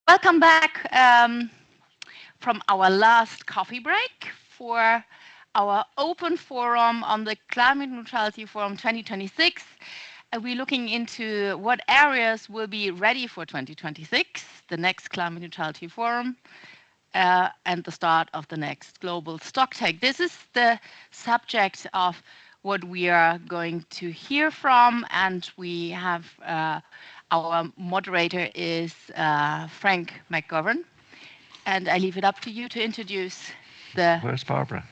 Welcome back from our last coffee break for our open forum on the Climate Neutrality Forum 2026. We're looking into what areas will be ready for 2026, the next Climate Neutrality Forum, and the start of the next Global Stocktake. This is the subject of what we are going to hear from, and we have our moderator is Frank McGovern, and I leave it up to you to introduce the... Where's Barbara?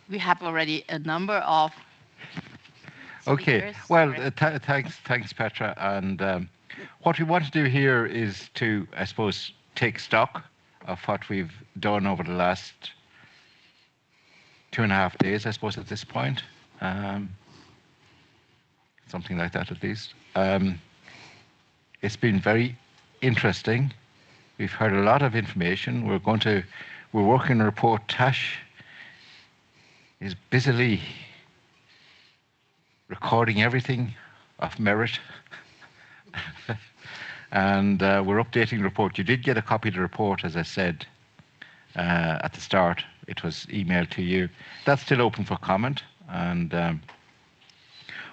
We have already a number of speakers. Okay, well, thanks, Petra. And what we want to do here is to, I suppose, take stock of what we've done over the last 2.5 days, I suppose, at this point. Something like that, at least. It's been very interesting. We've heard a lot of information. We're working on a report. Tash is busily recording everything of merit. And we're updating the report. You did get a copy of the report, as I said at the start. It was emailed to you. That's still open for comment. And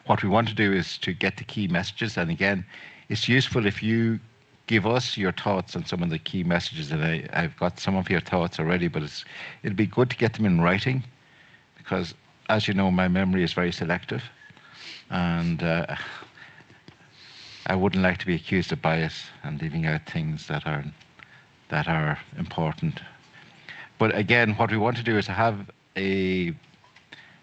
what we want to do is to get the key messages. And again, it's useful if you give us your thoughts on some of the key messages. And I've got some of your thoughts already, but it'll be good to get them in writing, because, as you know, my memory is very selective. And I wouldn't like to be accused of bias and leaving out things that are important. But again, what we want to do is to have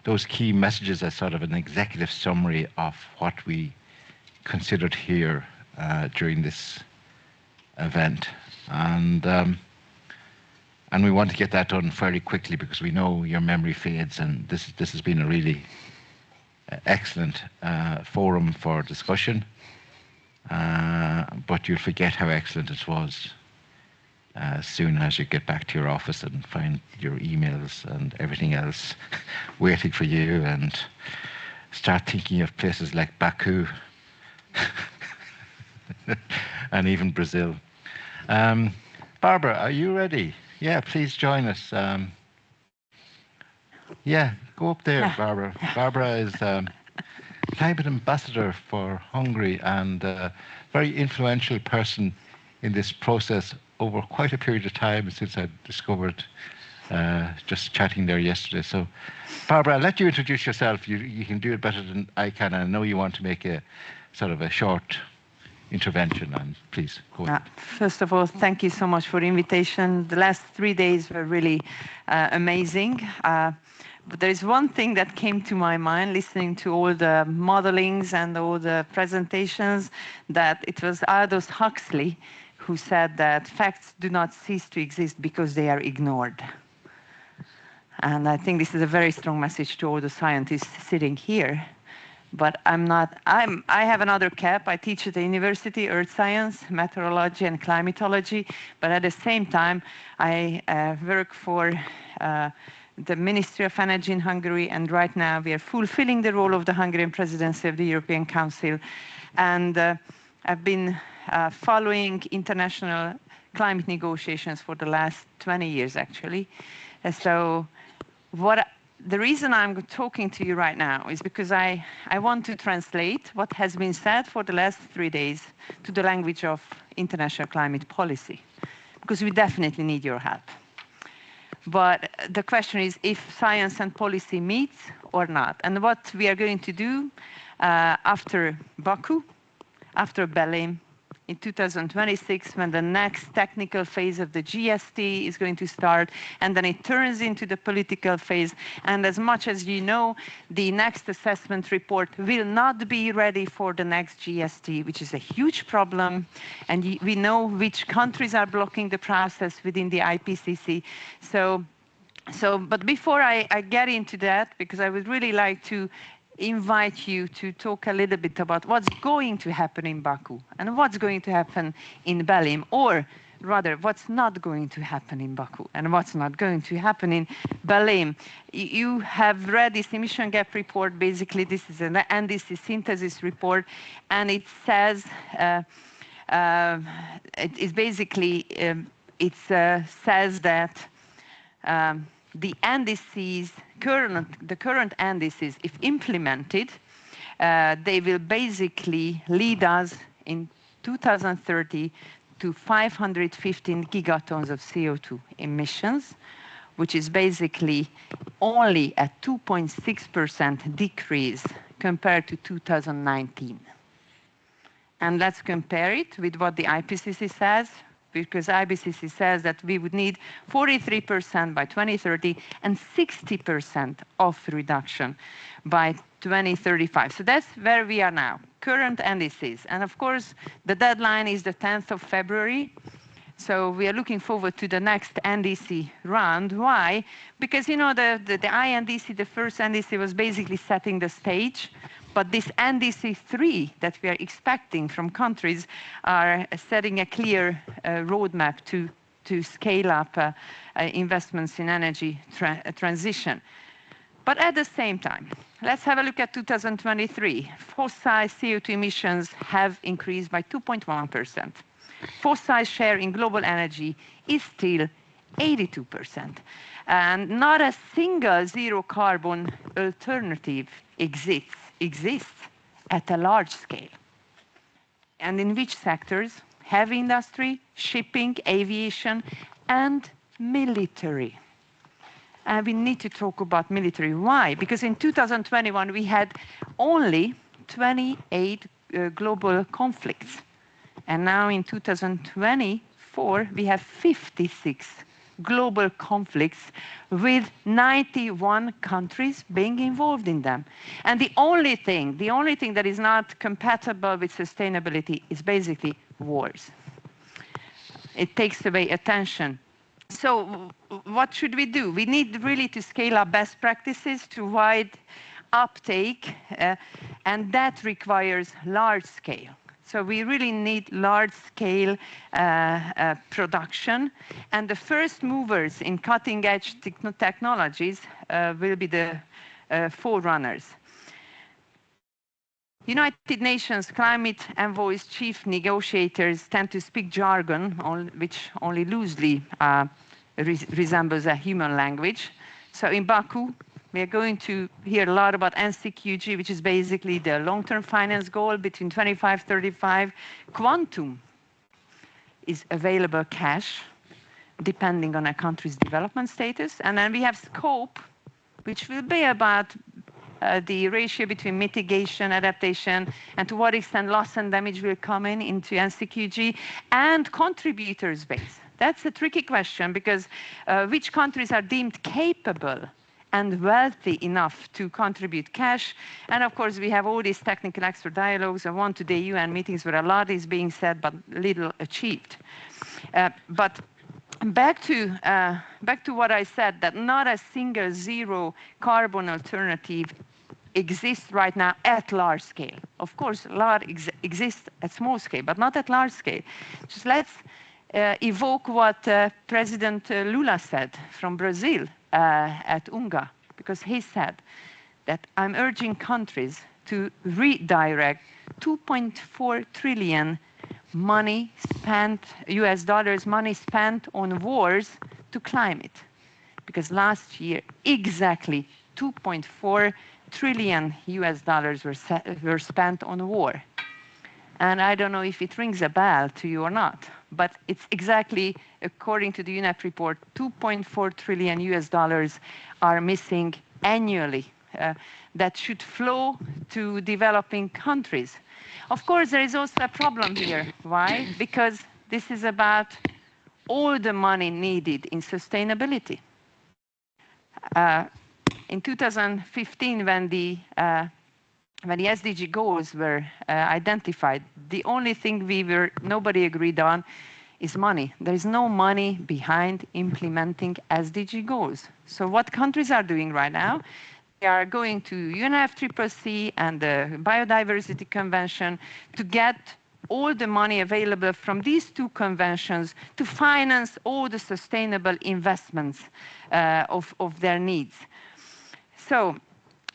those key messages as sort of an executive summary of what we considered here during this event. And we want to get that done fairly quickly, because we know your memory fades, and this has been a really excellent forum for discussion. But you'll forget how excellent it was as soon as you get back to your office and find your emails and everything else waiting for you, and start thinking of places like Baku and even Brazil. Barbara, are you ready? Yeah, please join us. Yeah, go up there, Barbara. Barbara is climate ambassador for Hungary, and a very influential person in this process over quite a period of time since I discovered just chatting there yesterday. So, Barbara, I'll let you introduce yourself. You can do it better than I can. I know you want to make a sort of a short intervention, and please go ahead. First of all, thank you so much for the invitation. The last 3 days were really amazing. But there is one thing that came to my mind listening to all the modelings and all the presentations, that it was Aldous Huxley who said that facts do not cease to exist because they are ignored. And I think this is a very strong message to all the scientists sitting here. But I have another cap. I teach at the university, earth science, meteorology, and climatology. But at the same time, I work for the Ministry of Energy in Hungary, and right now we are fulfilling the role of the Hungarian presidency of the European Council. And I've been following international climate negotiations for the last 20 years, actually. So the reason I'm talking to you right now is because I want to translate what has been said for the last 3 days to the language of international climate policy, because we definitely need your help. But the question is if science and policy meet or not. And what we are going to do after Baku, after Berlin, in 2026, when the next technical phase of the GST is going to start, and then it turns into the political phase. And as much as you know, the next assessment report will not be ready for the next GST, which is a huge problem. And we know which countries are blocking the process within the IPCC. But before I get into that, because I would really like to invite you to talk a little bit about what's going to happen in Baku and what's going to happen in Berlin, or rather what's not going to happen in Baku and what's not going to happen in Berlin. You have read this emission gap report. Basically, this is an NDC synthesis report, and it says it basically says that the NDCs, the current NDCs, if implemented, they will basically lead us in 2030 to 515 gigatons of CO2 emissions, which is basically only a 2.6% decrease compared to 2019. And let's compare it with what the IPCC says, because IPCC says that we would need 43% by 2030 and 60% of reduction by 2035. So that's where we are now, current NDCs. And of course, the deadline is the 10th of February. So we are looking forward to the next NDC round. Why? Because, you know, the INDC, the first NDC, was basically setting the stage. But this NDC 3 that we are expecting from countries are setting a clear roadmap to scale up investments in energy transition. But at the same time, let's have a look at 2023. Fossil CO2 emissions have increased by 2.1%. Fossil share in global energy is still 82%. And not a single zero carbon alternative exists at a large scale. And in which sectors? Heavy industry, shipping, aviation, and military. And we need to talk about military. Why? Because in 2021, we had only 28 global conflicts. And now in 2024, we have 56 global conflicts with 91 countries being involved in them. And the only thing that is not compatible with sustainability is basically wars. It takes away attention. So what should we do? We need really to scale up best practices to wide uptake, and that requires large scale. So we really need large-scale production. And the first movers in cutting-edge technologies will be the forerunners. United Nations climate envoys, chief negotiators tend to speak jargon, which only loosely resembles a human language. So in Baku, we are going to hear a lot about NCQG, which is basically the long-term finance goal between 25-35. Quantum is available cash, depending on a country's development status. And then we have scope, which will be about the ratio between mitigation, adaptation, and to what extent loss and damage will come into NCQG, and contributors base. That's a tricky question, because which countries are deemed capable and wealthy enough to contribute cash. And of course, we have all these technical expert dialogues. I went to the UN meetings where a lot is being said, but little achieved. But back to what I said, that not a single zero carbon alternative exists right now at large scale. Of course, a lot exists at small scale, but not at large scale. Just let's evoke what President Lula said from Brazil at UNGA, because he said that I'm urging countries to redirect 2.4 trillion US dollars money spent on wars to climate. Because last year, exactly 2.4 trillion US dollars were spent on war. And I don't know if it rings a bell to you or not, but it's exactly, according to the UNEP report, 2.4 trillion US dollars are missing annually that should flow to developing countries. Of course, there is also a problem here. Why? Because this is about all the money needed in sustainability. In 2015, when the SDG goals were identified, the only thing nobody agreed on is money. There is no money behind implementing SDG goals. So what countries are doing right now? They are going to UNFCCC and the Biodiversity Convention to get all the money available from these two conventions to finance all the sustainable investments of their needs. So,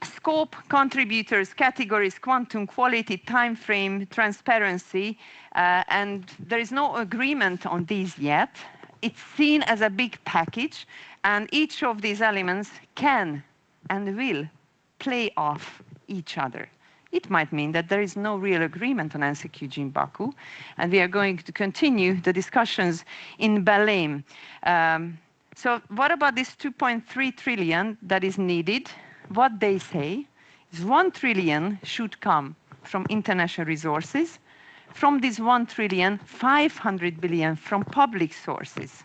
scope, contributors, categories, quantum, quality, time frame, transparency, and there is no agreement on these yet. It's seen as a big package, and each of these elements can and will play off each other. It might mean that there is no real agreement on NCQG in Baku, and we are going to continue the discussions in Berlin. So what about this 2.3 trillion that is needed? What they say is 1 trillion should come from international resources. From this 1 trillion, 500 billion from public sources.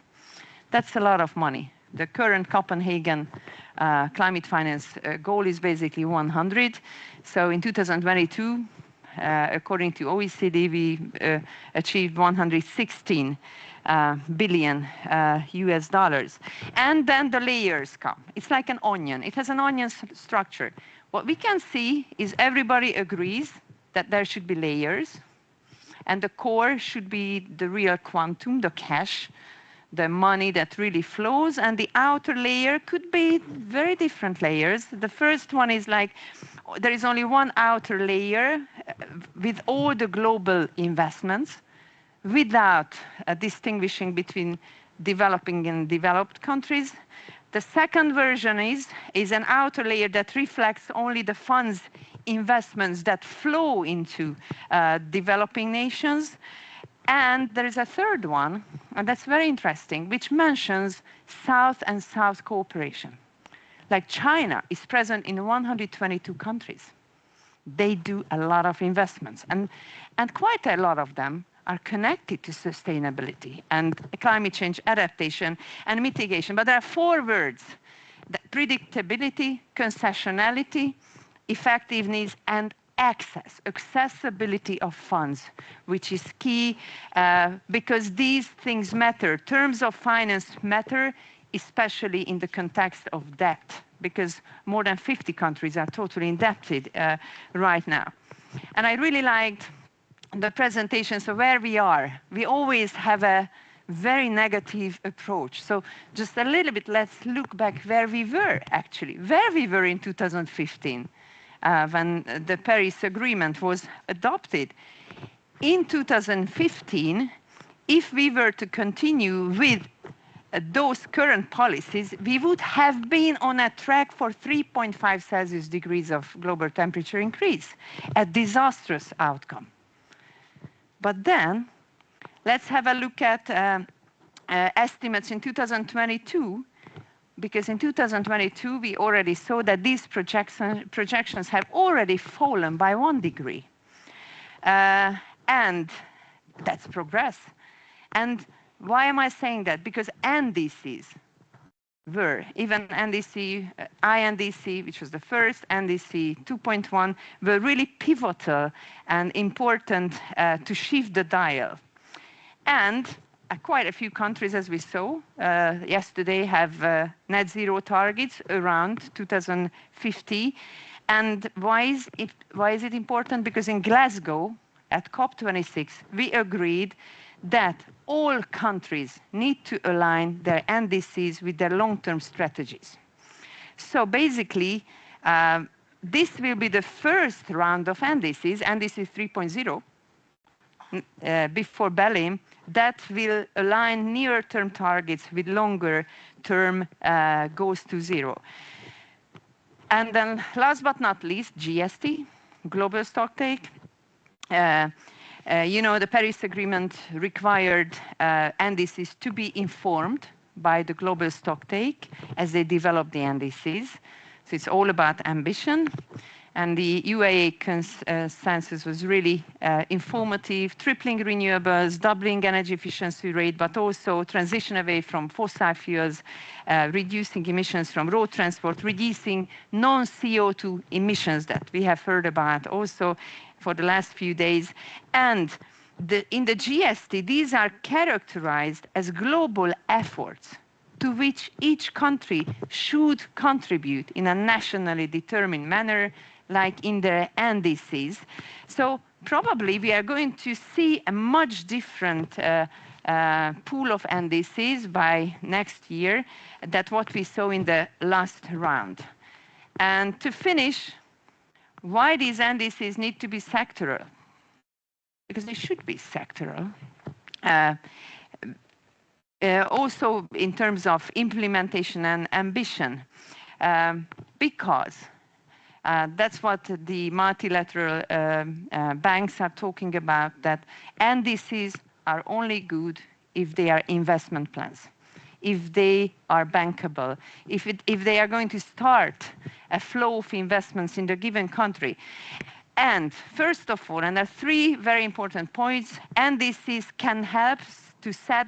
That's a lot of money. The current Copenhagen climate finance goal is basically 100. So in 2022, according to OECD, we achieved 116 billion US dollars. And then the layers come. It's like an onion. It has an onion structure. What we can see is everybody agrees that there should be layers, and the core should be the real quantum, the cash, the money that really flows, and the outer layer could be very different layers. The first one is like, there is only one outer layer with all the global investments, without distinguishing between developing and developed countries. The second version is an outer layer that reflects only the funds investments that flow into developing nations. And there is a third one, and that's very interesting, which mentions South and South cooperation. Like China is present in 122 countries. They do a lot of investments, and quite a lot of them are connected to sustainability and climate change adaptation and mitigation. But there are 4 words: predictability, concessionality, effectiveness, and accessibility of funds, which is key because these things matter. Terms of finance matter, especially in the context of debt, because more than 50 countries are totally indebted right now. And I really liked the presentation. So where we are, we always have a very negative approach. So just a little bit, let's look back where we were actually, where we were in 2015 when the Paris Agreement was adopted. In 2015, if we were to continue with those current policies, we would have been on a track for 3.5 Celsius degrees of global temperature increase, a disastrous outcome. But then, let's have a look at estimates in 2022, because in 2022, we already saw that these projections have already fallen by 1 degree. And that's progress. And why am I saying that? Because NDCs were, even NDC, INDC, which was the first, NDC 2.1, were really pivotal and important to shift the dial. And quite a few countries, as we saw yesterday, have net zero targets around 2050. And why is it important? Because in Glasgow, at COP26, we agreed that all countries need to align their NDCs with their long-term strategies. So basically, this will be the first round of NDCs, NDC 3.0, before Berlin, that will align near-term targets with longer-term goals to zero. And then last but not least, GST, Global Stocktake. You know, the Paris Agreement required NDCs to be informed by the Global Stocktake as they develop the NDCs. So it's all about ambition. And the UAE consensus was really informative, tripling renewables, doubling energy efficiency rate, but also transition away from fossil fuels, reducing emissions from road transport, reducing non-CO2 emissions that we have heard about also for the last few days. And in the GST, these are characterized as global efforts to which each country should contribute in a nationally determined manner, like in the indices. So probably we are going to see a much different pool of indices by next year than what we saw in the last round. And to finish, why these indices need to be sectoral? Because they should be sectoral. Also in terms of implementation and ambition, because that's what the multilateral banks are talking about, that indices are only good if they are investment plans, if they are bankable, if they are going to start a flow of investments in the given country. And first of all, and there are three very important points, indices can help to set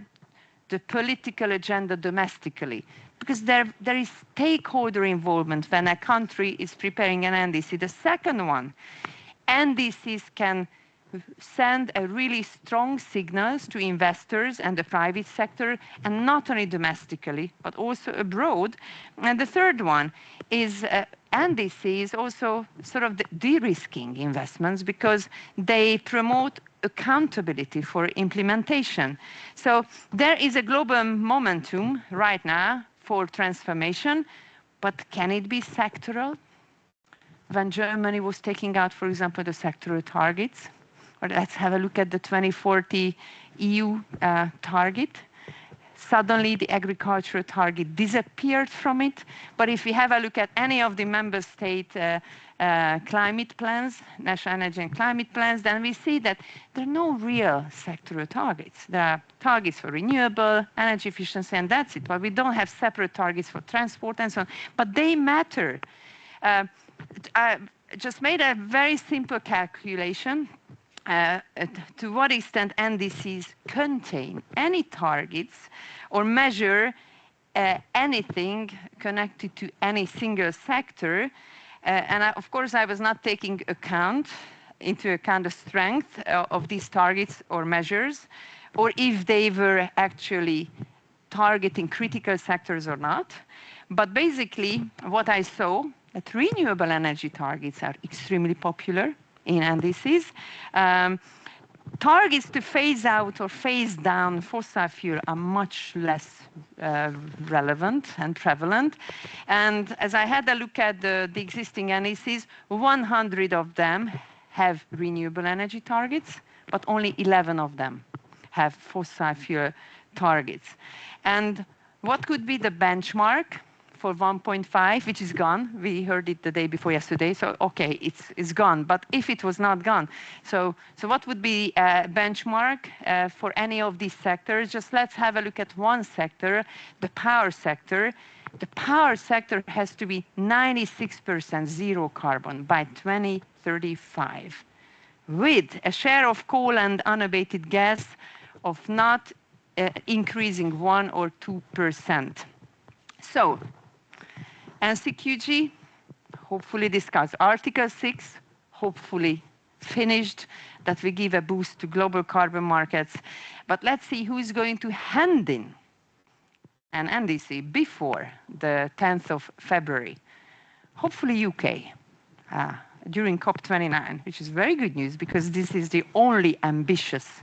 the political agenda domestically, because there is stakeholder involvement when a country is preparing an NDC. The second one, NDCs can send a really strong signals to investors and the private sector, and not only domestically, but also abroad. And the third one is NDCs also sort of de-risking investments, because they promote accountability for implementation. So there is a global momentum right now for transformation, but can it be sectoral? When Germany was taking out, for example, the sectoral targets, or let's have a look at the 2040 EU target. Suddenly the agricultural target disappeared from it. But if we have a look at any of the member state climate plans, national energy and climate plans, then we see that there are no real sectoral targets. There are targets for renewable energy efficiency, and that's it. But we don't have separate targets for transport and so on. But they matter. I just made a very simple calculation. To what extent NDCs contain any targets or measure anything connected to any single sector. Of course, I was not taking into account the strength of these targets or measures, or if they were actually targeting critical sectors or not. But basically, what I saw, that renewable energy targets are extremely popular in NDCs. Targets to phase out or phase down fossil fuel are much less relevant and prevalent. And as I had a look at the existing NDCs, 100 of them have renewable energy targets, but only 11 of them have fossil fuel targets. And what could be the benchmark for 1.5, which is gone? We heard it the day before yesterday, so okay, it's gone. But if it was not gone, so what would be a benchmark for any of these sectors? Just let's have a look at one sector, the power sector. The power sector has to be 96% zero carbon by 2035, with a share of coal and unabated gas of not increasing 1 or 2%. So, NCQG, hopefully discussed. Article 6, hopefully finished, that we give a boost to global carbon markets. But let's see who is going to hand in an NDC before the 10th of February. Hopefully UK, during COP29, which is very good news, because this is the only ambitious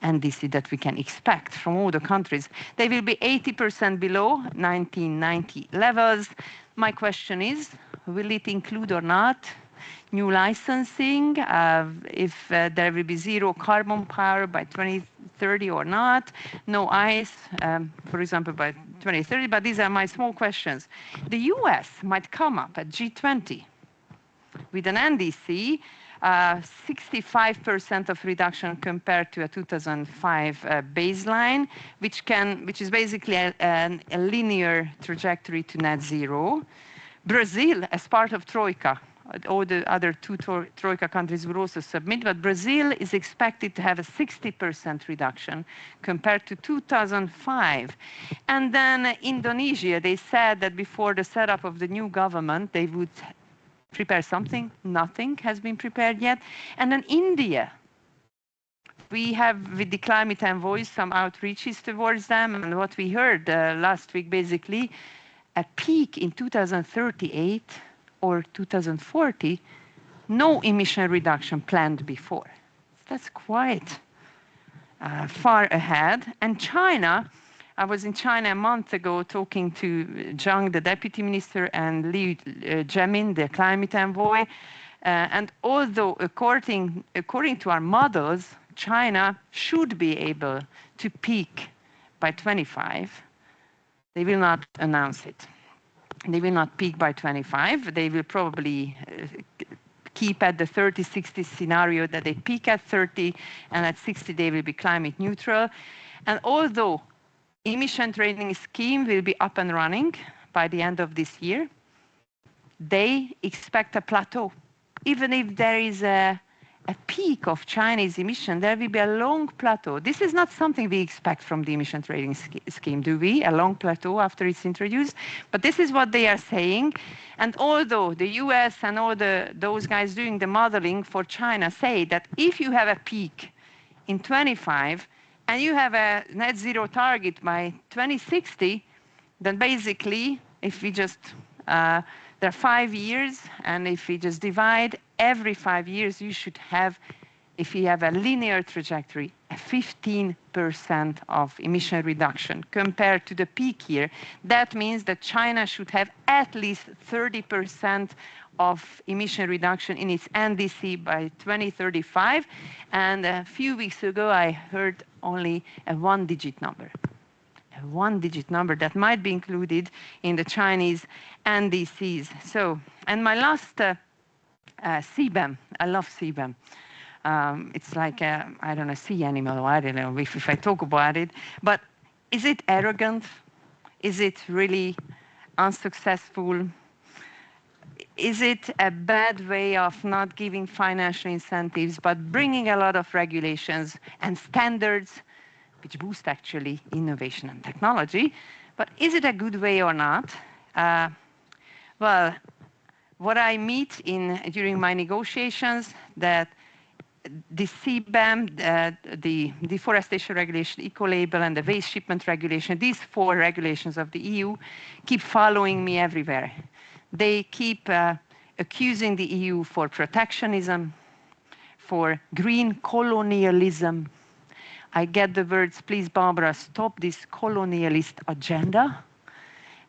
NDC that we can expect from all the countries. They will be 80% below 1990 levels. My question is, will it include or not new licensing, if there will be zero carbon power by 2030 or not, no ICE, for example, by 2030, but these are my small questions. The US might come up at G20 with an NDC, 65% of reduction compared to a 2005 baseline, which is basically a linear trajectory to net zero. Brazil, as part of Troika, all the other two Troika countries will also submit, but Brazil is expected to have a 60% reduction compared to 2005. And then Indonesia, they said that before the setup of the new government, they would prepare something. Nothing has been prepared yet. And then India, we have, with the climate envoys, some outreaches towards them. And what we heard last week, basically, a peak in 2038 or 2040 no emission reduction planned before. That's quite far ahead. And China, I was in China a month ago talking to Zhang, the deputy minister, and Liu Jiamin, the climate envoy. And although according to our models, China should be able to peak by 25, they will not announce it. They will not peak by 25. They will probably keep at the 30-60 scenario that they peak at 30, and at 60 they will be climate neutral. And although emission trading scheme will be up and running by the end of this year, they expect a plateau. Even if there is a peak of Chinese emission, there will be a long plateau. This is not something we expect from the emission trading scheme, do we? A long plateau after it's introduced. But this is what they are saying. And although the US and all those guys doing the modeling for China say that if you have a peak in 25 and you have a net zero target by 2060, then basically, if we just there are 5 years, and if we just divide every 5 years, you should have, if you have a linear trajectory, a 15% of emission reduction compared to the peak year. That means that China should have at least 30% of emission reduction in its NDC by 2035. And a few weeks ago, I heard only a one-digit number. A one-digit number that might be included in the Chinese NDCs. So, and my last CBAM, I love CBAM. It's like a, I don't know, sea animal, I don't know if I talk about it, but is it arrogant? Is it really unsuccessful? Is it a bad way of not giving financial incentives, but bringing a lot of regulations and standards which boost actually innovation and technology? But is it a good way or not? Well, what I meet during my negotiations, that the CBAM, the deforestation regulation, eco-label, and the waste shipment regulation, these 4 regulations of the EU keep following me everywhere. They keep accusing the EU for protectionism, for green colonialism. I get the words, please, Barbara, stop this colonialist agenda.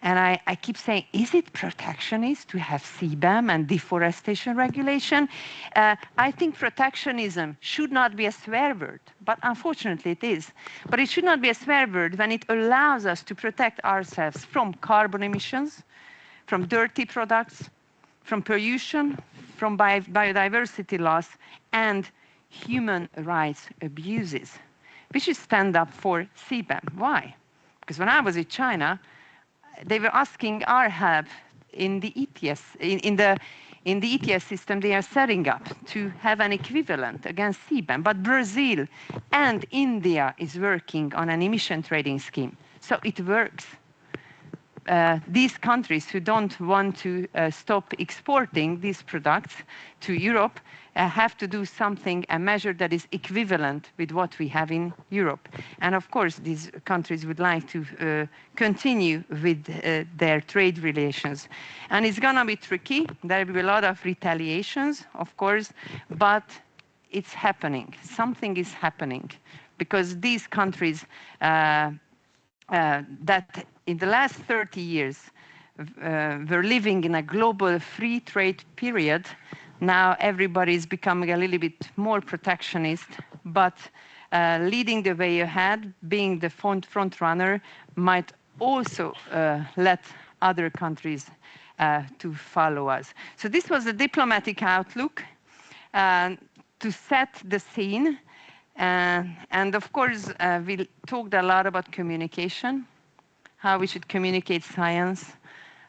And I keep saying, is it protectionist to have CBAM and deforestation regulation? I think protectionism should not be a swear word, but unfortunately it is. But it should not be a swear word when it allows us to protect ourselves from carbon emissions, from dirty products, from pollution, from biodiversity loss, and human rights abuses. We should stand up for CBAM. Why? Because when I was in China, they were asking our help in the ETS, in the ETS system they are setting up to have an equivalent against CBAM. But Brazil and India is working on an emission trading scheme. So it works. These countries who don't want to stop exporting these products to Europe have to do something, a measure that is equivalent with what we have in Europe. And of course, these countries would like to continue with their trade relations. And it's going to be tricky. There will be a lot of retaliations, of course, but it's happening. Something is happening because these countries that in the last 30 years were living in a global free trade period. Now everybody is becoming a little bit more protectionist, but leading the way ahead, being the front runner, might also let other countries to follow us. So this was a diplomatic outlook to set the scene. And of course, we talked a lot about communication, how we should communicate science,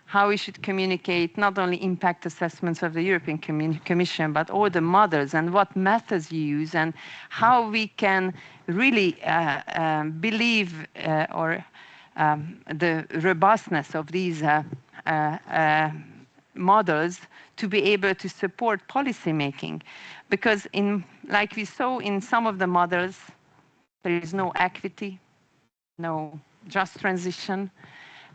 how we should communicate not only impact assessments of the European Commission, but all the models and what methods you use and how we can really believe the robustness of these models to be able to support policy making. Because like we saw in some of the models, there is no equity, no just transition.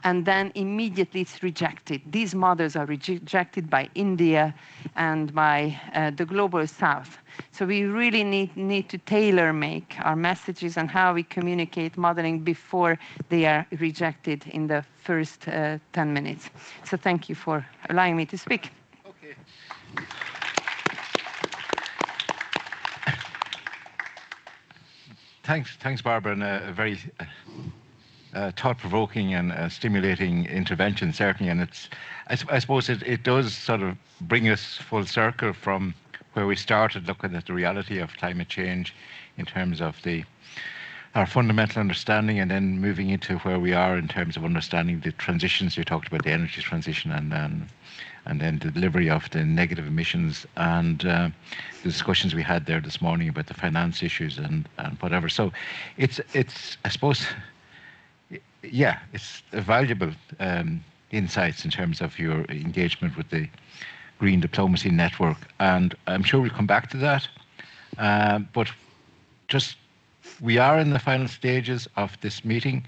and then immediately it's rejected. These models are rejected by India and by the global south. So we really need to tailor-make our messages and how we communicate modeling before they are rejected in the first 10 minutes. So thank you for allowing me to speak. Okay. Thanks, Barbara, and a very thought-provoking and stimulating intervention, certainly. And I suppose it does sort of bring us full circle from where we started looking at the reality of climate change in terms of our fundamental understanding, and then moving into where we are in terms of understanding the transitions. You talked about the energy transition, and then the delivery of the negative emissions, and the discussions we had there this morning about the finance issues and whatever. So it's I suppose, yeah, it's a valuable insights in terms of your engagement with the Green Diplomacy Network, and I'm sure we'll come back to that. But just, we are in the final stages of this meeting,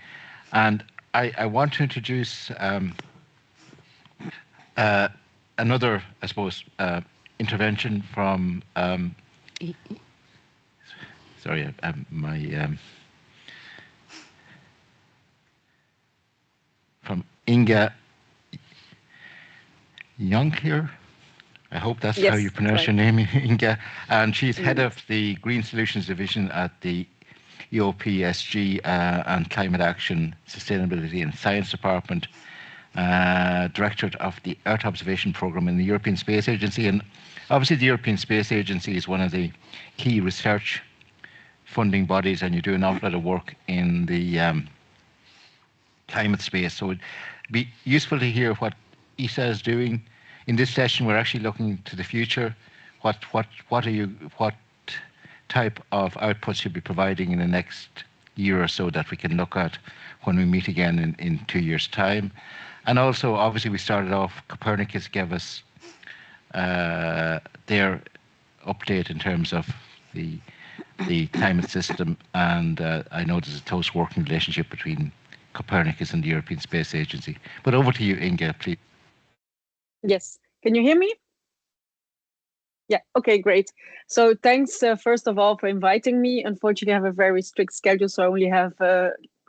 and I want to introduce another, I suppose, intervention from from Inge Jonckheere. I hope that's how you pronounce your name, Inge. And she's head of the Green Solutions Division at the EOPSG and Climate Action, Sustainability and Science Department, Directorate of the Earth Observation Programme in the European Space Agency. And obviously the European Space Agency is one of the key research funding bodies, and you do an awful lot of work in the climate space. So it'd be useful to hear what ESA is doing. In this session, we're actually looking to the future. What type of outputs you'll be providing in the next year or so that we can look at when we meet again in 2 years' time. And also, obviously, we started off, Copernicus gave us their update in terms of the climate system, and I know there's a close working relationship between Copernicus and the European Space Agency. But over to you, Inge, please. Yes, can you hear me? Yeah, okay, great. So thanks, first of all, for inviting me. Unfortunately, I have a very strict schedule, so I only have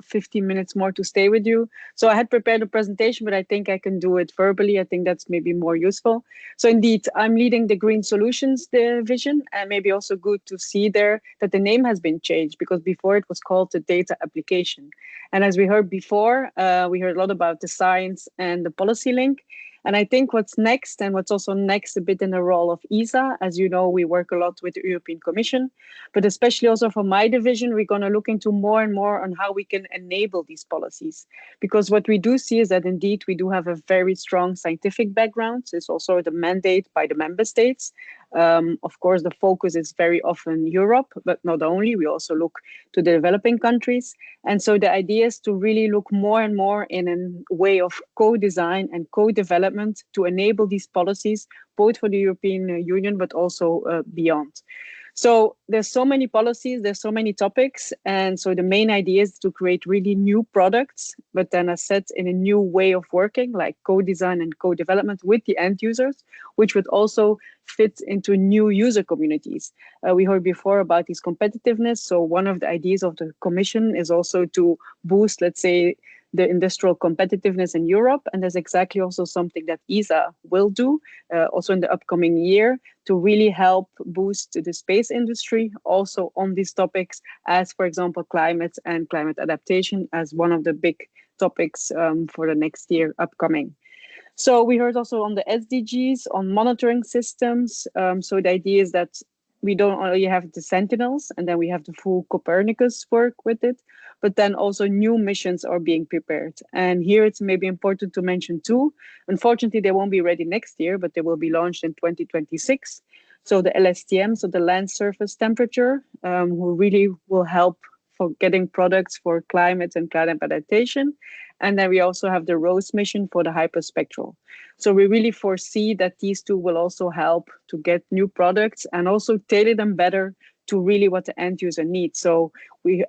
15 minutes more to stay with you. So I had prepared a presentation, but I think I can do it verbally. I think that's maybe more useful. So indeed, I'm leading the Green Solutions division, and maybe also good to see there that the name has been changed, because before it was called the data application. And as we heard before, we heard a lot about the science and the policy link. And I think what's next, and what's also next a bit in the role of ESA, as you know, we work a lot with the European Commission, but especially also for my division, we're going to look into more and more on how we can enable these policies. Because what we do see is that indeed we do have a very strong scientific background. It's also the mandate by the member states. Of course, the focus is very often Europe, but not only, we also look to the developing countries. And so the idea is to really look more and more in a way of co-design and co-development to enable these policies, both for the European Union, but also beyond. So there's so many policies, there's so many topics. And so the main idea is to create really new products, but then as said, in a new way of working, like co-design and co-development with the end users, which would also fit into new user communities. We heard before about this competitiveness. So one of the ideas of the Commission is also to boost, let's say, the industrial competitiveness in Europe. And that's exactly also something that ESA will do also in the upcoming year to really help boost the space industry also on these topics as, for example, climate and climate adaptation as one of the big topics for the next year upcoming. So we heard also on the SDGs, on monitoring systems. So the idea is that we don't only have the Sentinels, and then we have the full Copernicus work with it, but then also new missions are being prepared. And here it's maybe important to mention two. Unfortunately, they won't be ready next year, but they will be launched in 2026. So the LSTM, so the land surface temperature, who really will help for getting products for climate and climate adaptation. And then we also have the ROSE mission for the hyperspectral. So we really foresee that these two will also help to get new products and also tailor them better to really what the end user needs. So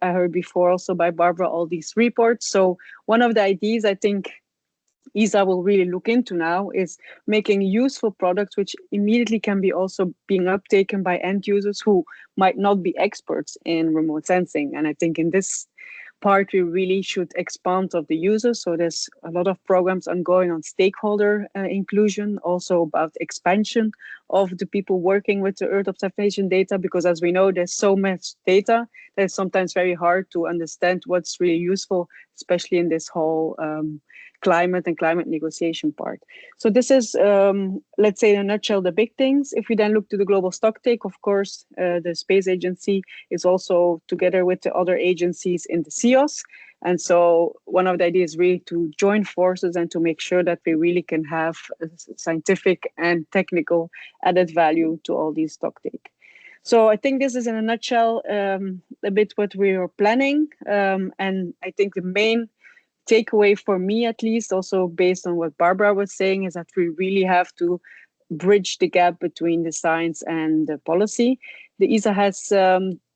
I heard before also by Barbara all these reports. So one of the ideas I think ESA will really look into now is making useful products which immediately can be also being uptaken by end users who might not be experts in remote sensing. And I think in this part, we really should expand of the users. So there's a lot of programs ongoing on stakeholder inclusion, also about expansion of the people working with the Earth observation data, because as we know, there's so much data that it's sometimes very hard to understand what's really useful, especially in this whole climate and climate negotiation part. So this is, let's say in a nutshell, the big things. If we then look to the Global Stocktake, of course, the Space Agency is also together with the other agencies in the CEOS. And so one of the ideas is really to join forces and to make sure that we really can have a scientific and technical added value to all these stocktake. So I think this is in a nutshell a bit what we are planning. And I think the main takeaway for me, at least, also based on what Barbara was saying, is that we really have to bridge the gap between the science and the policy. The ESA has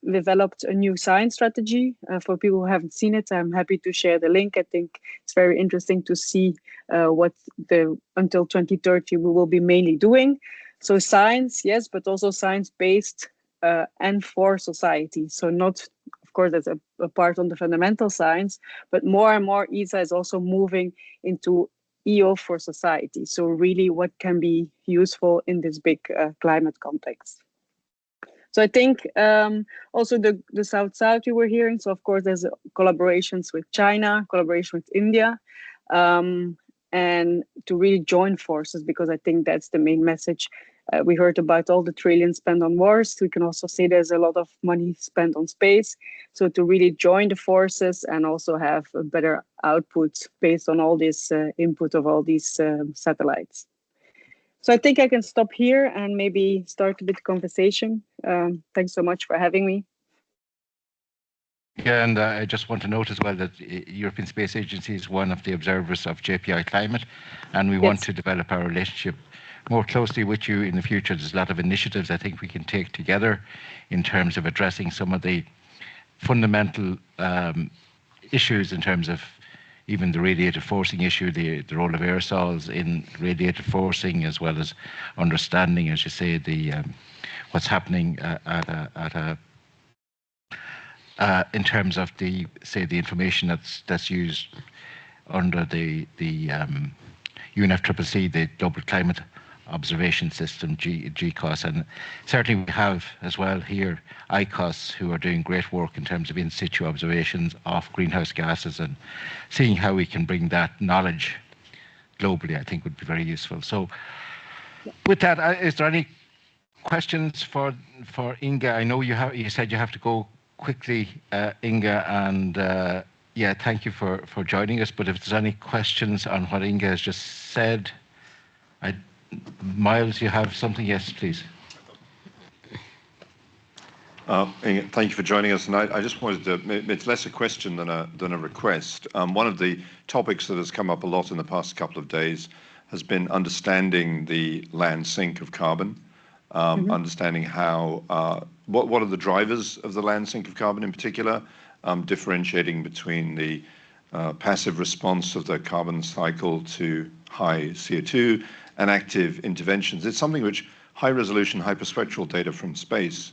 developed a new science strategy. For people who haven't seen it, I'm happy to share the link. I think it's very interesting to see what until 2030 we will be mainly doing. So science, yes, but also science-based and for society. So not, of course, that's a part on the fundamental science, but more and more ESA is also moving into EO for society. So really what can be useful in this big climate context. So I think also the South-South you were hearing. So of course, there's collaborations with China, collaboration with India, and to really join forces, because I think that's the main message. We heard about all the trillions spent on wars. We can also say there's a lot of money spent on space. So to really join the forces and also have a better output based on all this input of all these satellites. So I think I can stop here and maybe start a bit of conversation. Thanks so much for having me. Yeah, and I just want to note as well that European Space Agency is one of the observers of JPI Climate, and we want to develop our relationship more closely with you in the future. There's a lot of initiatives I think we can take together in terms of addressing some of the fundamental issues in terms of even the radiative forcing issue, the role of aerosols in radiative forcing, as well as understanding, as you say, the what's happening in terms of the information that's used under the UNFCCC, the Global Climate Observation System, GCOS, and certainly we have as well here ICOS, who are doing great work in terms of in situ observations of greenhouse gases, and seeing how we can bring that knowledge globally, I think would be very useful. So with that, is there any questions for Inge? I know you said you have to go quickly, Inge, and yeah, thank you for joining us. But if there's any questions on what Inge has just said, Miles, you have something? Yes, please. Inge, thank you for joining us. And I just wanted to, it's less a question than a request. One of the topics that has come up a lot in the past couple of days has been understanding the land sink of carbon, understanding how, what are the drivers of the land sink of carbon in particular, differentiating between the passive response of the carbon cycle to high CO2 and active interventions. It's something which high-resolution hyperspectral data from space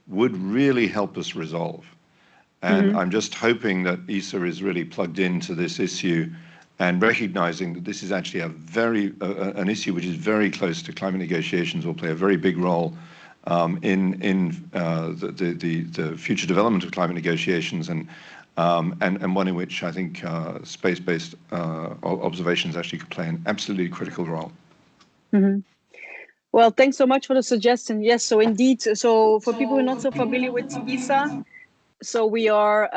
would really help us resolve. And I'm just hoping that ESA is really plugged into this issue and recognizing that this is actually an issue which is very close to climate negotiations, will play a very big role in the future development of climate negotiations, and one in which I think space-based observations actually could play an absolutely critical role. Well, thanks so much for the suggestion. Yes, so indeed, so for people who are not so familiar with ESA, so we are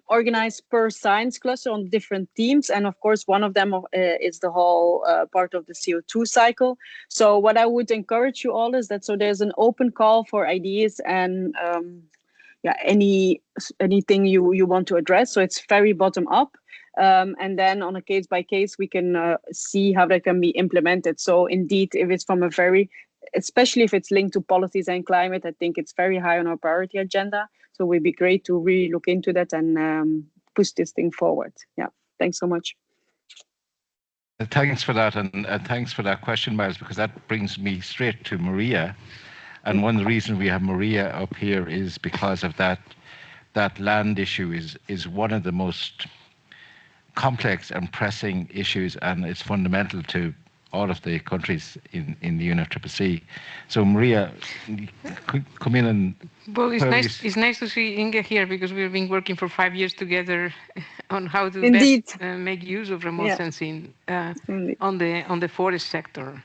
organized per science cluster on different teams. And of course, one of them is the whole part of the CO2 cycle. So what I would encourage you all is that, so there's an open call for ideas and anything you want to address. So it's very bottom up. And then on a case by case, we can see how that can be implemented. So indeed, if it's from especially if it's linked to policies and climate, I think it's very high on our priority agenda. So it would be great to really look into that and push this thing forward. Yeah, thanks so much. Thanks for that, and thanks for that question, Miles, because that brings me straight to Maria. And one of the reasons we have Maria up here is because of that land issue is one of the most complex and pressing issues, and it's fundamental to all of the countries in the UNFCCC. So Maria, come in and... Well, it's nice to see Inge here, because we've been working for 5 years together on how to best make use of remote sensing on the forest sector.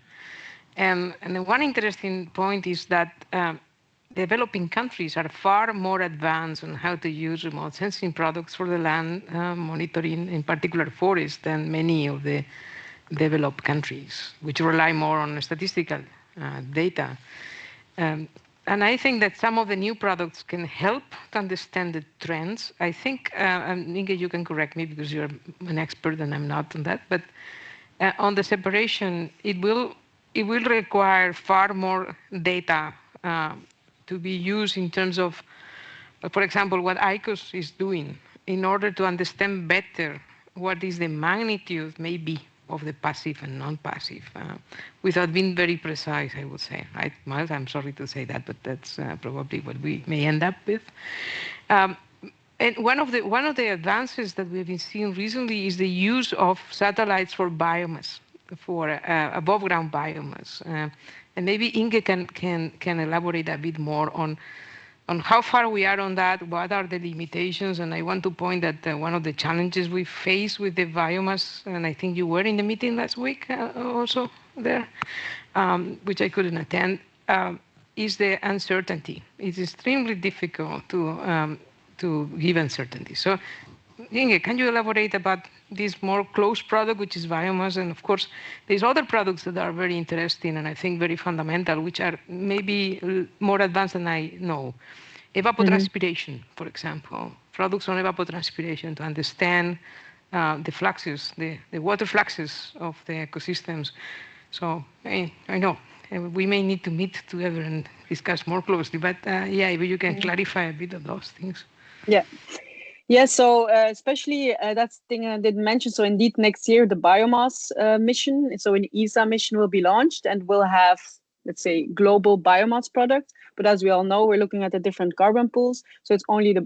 And the one interesting point is that developing countries are far more advanced on how to use remote sensing products for the land monitoring, in particular forests, than many of the developed countries, which rely more on statistical data. And I think that some of the new products can help to understand the trends. I think, and Inge, you can correct me because you're an expert and I'm not on that, but on the separation, it will require far more data to be used in terms of, for example, what ICOS is doing in order to understand better what is the magnitude maybe of the passive and non-passive, without being very precise, I would say. Right, Miles? I'm sorry to say that, but that's probably what we may end up with. And one of the advances that we've been seeing recently is the use of satellites for biomass, for above ground biomass. And maybe Inge can elaborate a bit more on how far we are on that, what are the limitations, and I want to point that one of the challenges we face with the biomass, and I think you were in the meeting last week also there, which I couldn't attend, is the uncertainty. It's extremely difficult to give uncertainty. So, Inge, can you elaborate about this more close product, which is biomass? And of course, there's other products that are very interesting and I think very fundamental, which are maybe more advanced than I know. Evapotranspiration, for example, products on evapotranspiration to understand the fluxes, the water fluxes of the ecosystems. So I know we may need to meet together and discuss more closely, but yeah, if you can clarify a bit of those things. Yeah. Yeah, so especially that's the thing I didn't mention. So indeed, next year, the biomass mission, so an ESA mission will be launched and we'll have, let's say, global biomass product. But as we all know, we're looking at the different carbon pools. So it's only the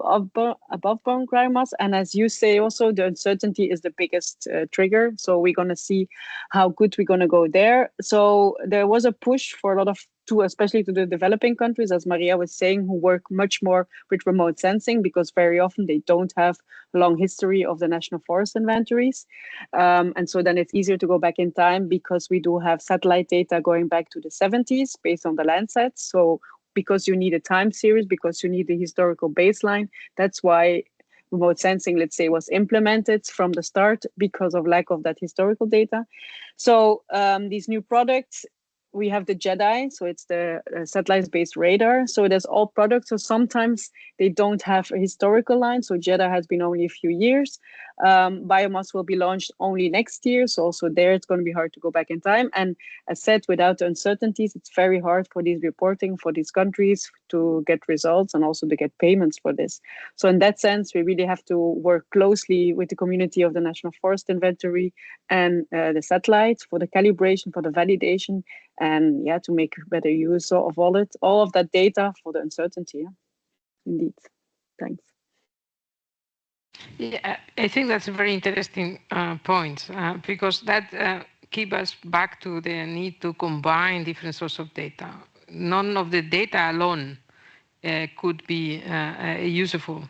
above ground biomass. And as you say, also, the uncertainty is the biggest trigger. So we're going to see how good we're going to go there. So there was a push for a lot of, especially to the developing countries, as Maria was saying, who work much more with remote sensing because very often they don't have a long history of the national forest inventories. And so then it's easier to go back in time because we do have satellite data going back to the 70s based on the Landsats. So because you need a time series, because you need the historical baseline, that's why remote sensing, let's say, was implemented from the start because of lack of that historical data. So these new products, we have the JEDI, so it's the satellite-based radar. So there's all products. So sometimes they don't have a historical line. So JEDI has been only a few years. Biomass will be launched only next year. So also there, it's going to be hard to go back in time. And as said, without the uncertainties, it's very hard for these reporting for these countries to get results and also to get payments for this. So in that sense, we really have to work closely with the community of the National Forest Inventory and the satellites for the calibration, for the validation, and yeah, to make better use of all of that data for the uncertainty. Yeah. Indeed. Thanks. Yeah, I think that's a very interesting point because that keeps us back to the need to combine different sources of data. None of the data alone could be a useful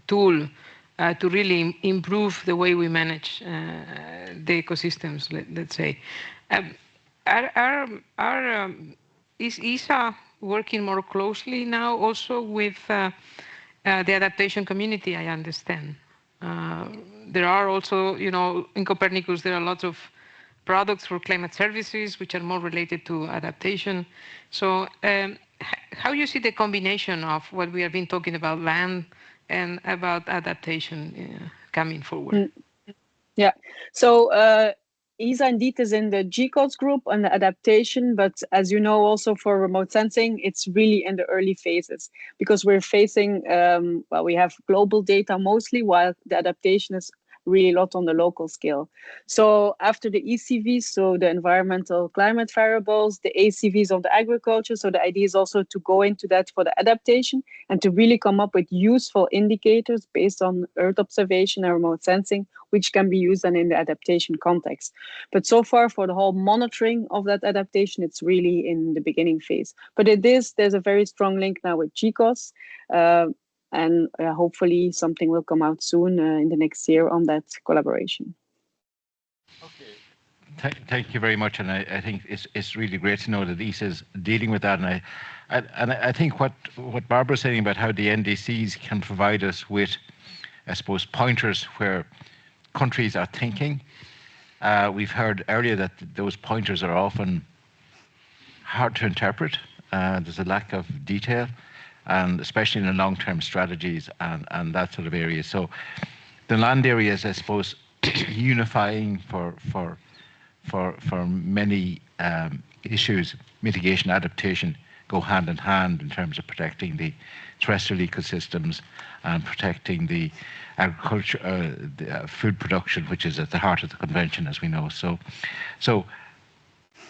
tool to really improve the way we manage the ecosystems, let's say. Is ESA working more closely now also with the adaptation community, I understand? There are also, in Copernicus, there are lots of products for climate services, which are more related to adaptation. So how do you see the combination of what we have been talking about land and about adaptation coming forward? Yeah, so ESA indeed is in the GCODES group on the adaptation, but as you know, also for remote sensing, it's really in the early phases because we're facing, we have global data mostly, while the adaptation is really a lot on the local scale. So after the ECVs, so the environmental climate variables, the ACVs of the agriculture, so the idea is also to go into that for the adaptation and to really come up with useful indicators based on Earth observation and remote sensing, which can be used then in the adaptation context. But so far for the whole monitoring of that adaptation, it's really in the beginning phase. But there's a very strong link now with GCOS, and hopefully something will come out soon in the next year on that collaboration. Okay. Thank you very much, and I think it's really great to know that ESA is dealing with that, and I think what Barbara's saying about how the NDCs can provide us with, I suppose, pointers where countries are thinking. We've heard earlier that those pointers are often hard to interpret. There's a lack of detail, and especially in the long-term strategies and that sort of area. So the land areas, I suppose, unifying for many issues, mitigation, adaptation, go hand in hand in terms of protecting the terrestrial ecosystems and protecting the agriculture, the food production, which is at the heart of the convention, as we know. So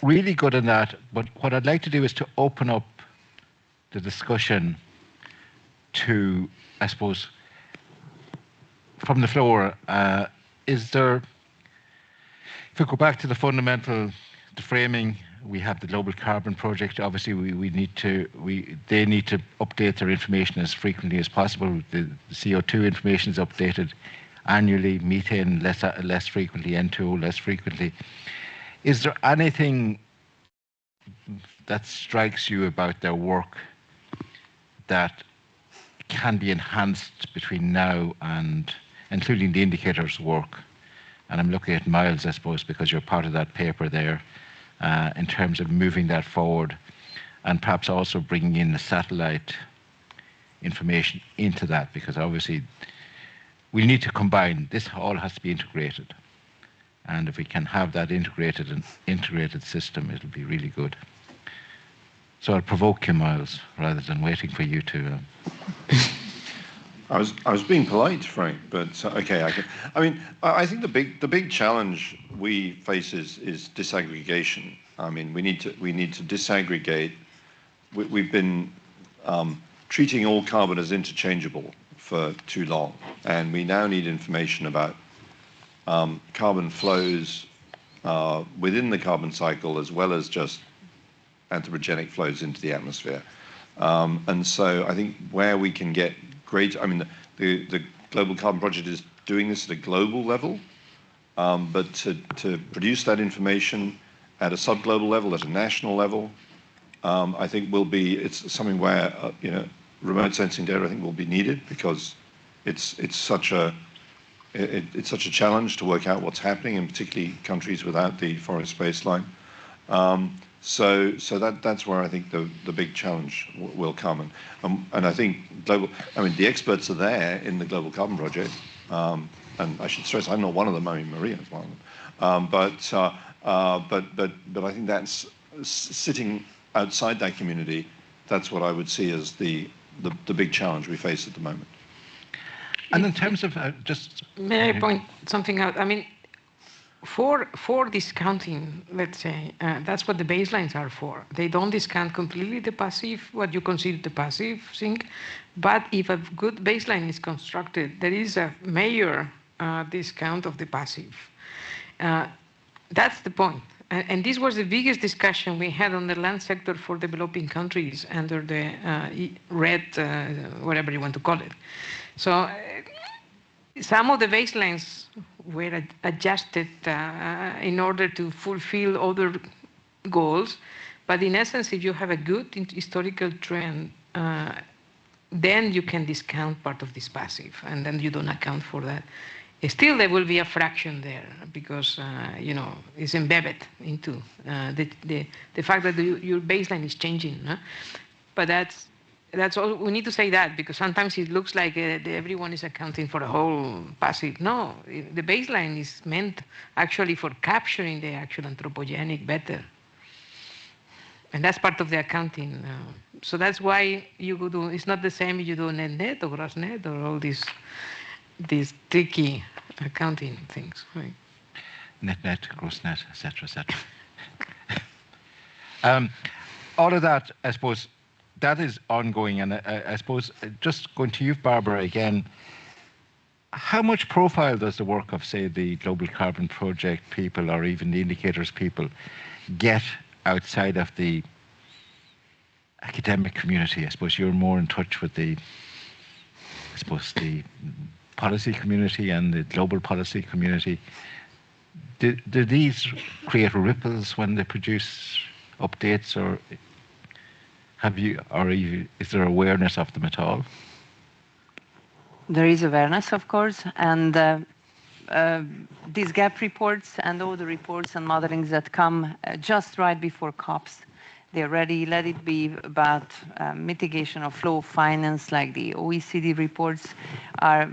really good in that. But what I'd like to do is to open up the discussion to, I suppose, from the floor. Is there, if we go back to the fundamental, the framing, we have the Global Carbon Project. Obviously, they need to update their information as frequently as possible. The CO2 information is updated annually, methane less frequently, N2O less frequently. Is there anything that strikes you about their work that can be enhanced between now and including the indicators work? And I'm looking at Miles, I suppose, because you're part of that paper there, in terms of moving that forward and perhaps also bringing in the satellite information into that, because obviously we need to combine. This all has to be integrated. And if we can have that integrated system, it'll be really good. So I'll provoke you, Miles, rather than waiting for you to... I was being polite, Frank, but okay. I think the big challenge we face is disaggregation. I mean, we need to disaggregate. We've been treating all carbon as interchangeable for too long, and we now need information about carbon flows within the carbon cycle, as well as just anthropogenic flows into the atmosphere. And so I think where we can get great, I mean, the Global Carbon Project is doing this at a global level, but to produce that information at a sub-global level, at a national level, I think it's something where remote sensing data, I think, will be needed, because it's such a challenge to work out what's happening, in particularly countries without the forest baseline. So that's where I think the big challenge will come, and I think the experts are there in the Global Carbon Project, and I should stress I'm not one of them. I mean, Maria is one of them, but I think that's sitting outside that community. That's what I would see as the big challenge we face at the moment. And in terms of just... May I point something out? I mean, for discounting, let's say, that's what the baselines are for. They don't discount completely the passive, what you consider the passive thing, but if a good baseline is constructed, there is a major discount of the passive. That's the point. And this was the biggest discussion we had on the land sector for developing countries under the red, whatever you want to call it. So some of the baselines were adjusted in order to fulfill other goals. But in essence, if you have a good historical trend, then you can discount part of this passive, and then you don't account for that. Still, there will be a fraction there because, it's embedded into the fact that your baseline is changing. No? But that's all. We need to say that, because sometimes it looks like everyone is accounting for the whole passive. No, the baseline is meant actually for capturing the actual anthropogenic better. And that's part of the accounting. So that's why you go do, it's not the same if you do net or gross net or all these tricky accounting things, right? Net, gross net, etc., etc. All of that, I suppose, that is ongoing, and I suppose just going to you, Barbara, again. How much profile does the work of, say, the Global Carbon Project people, or even the indicators people, get outside of the academic community? I suppose you're more in touch with the policy community and the global policy community. Do these create ripples when they produce updates, or is there awareness of them at all? There is awareness, of course, and these gap reports and all the reports and modelings that come just right before COPs, they're ready. Let it be about mitigation of flow of finance, like the OECD reports are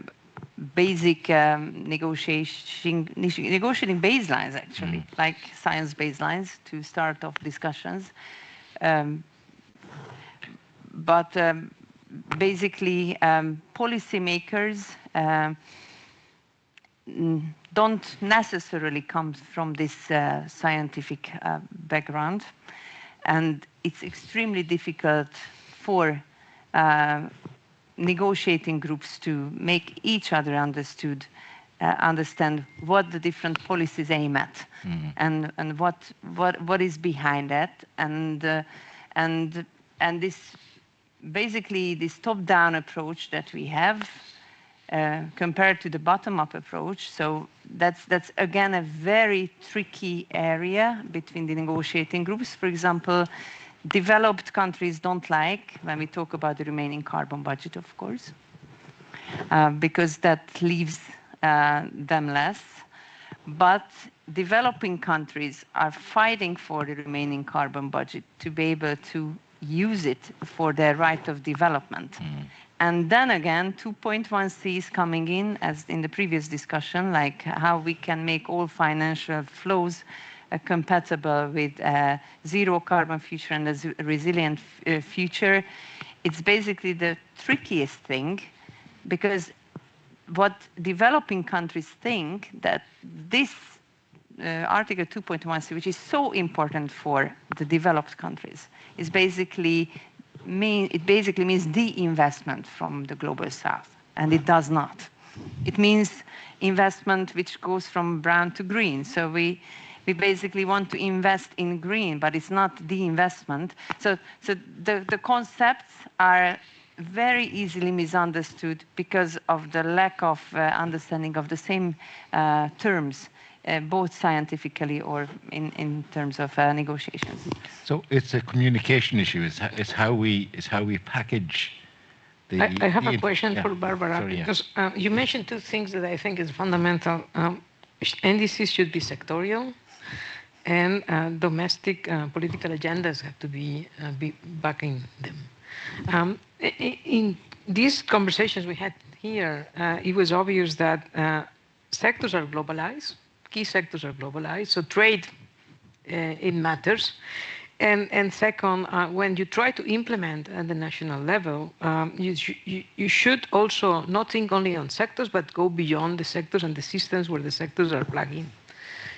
basic negotiating baselines, actually, like science baselines to start off discussions. But basically, policymakers don't necessarily come from this scientific background, and it's extremely difficult for negotiating groups to make each other understand what the different policies aim at, and what is behind that, and this. Basically, this top-down approach that we have compared to the bottom-up approach, so that's again a very tricky area between the negotiating groups. For example, developed countries don't like when we talk about the remaining carbon budget, of course, because that leaves them less. But developing countries are fighting for the remaining carbon budget to be able to use it for their right of development. And then again, 2.1c is coming in, as in the previous discussion, like how we can make all financial flows compatible with zero carbon future and a resilient future. It's basically the trickiest thing, because what developing countries think that this Article 2.1c, which is so important for the developed countries, is basically means de-investment from the global south, and it does not. It means investment which goes from brown to green. So we basically want to invest in green, but it's not de-investment. So the concepts are very easily misunderstood because of the lack of understanding of the same terms, both scientifically or in terms of negotiations. So it's a communication issue. It's how we package the. I have a question for Barbara, Sorry, because you mentioned two things that I think is fundamental. NDCs should be sectorial, and domestic political agendas have to be backing them. In these conversations we had here, it was obvious that sectors are globalized. Key sectors are globalized, so trade, it matters. And second, when you try to implement at the national level, you should also not think only on sectors, but go beyond the sectors and the systems where the sectors are plugging.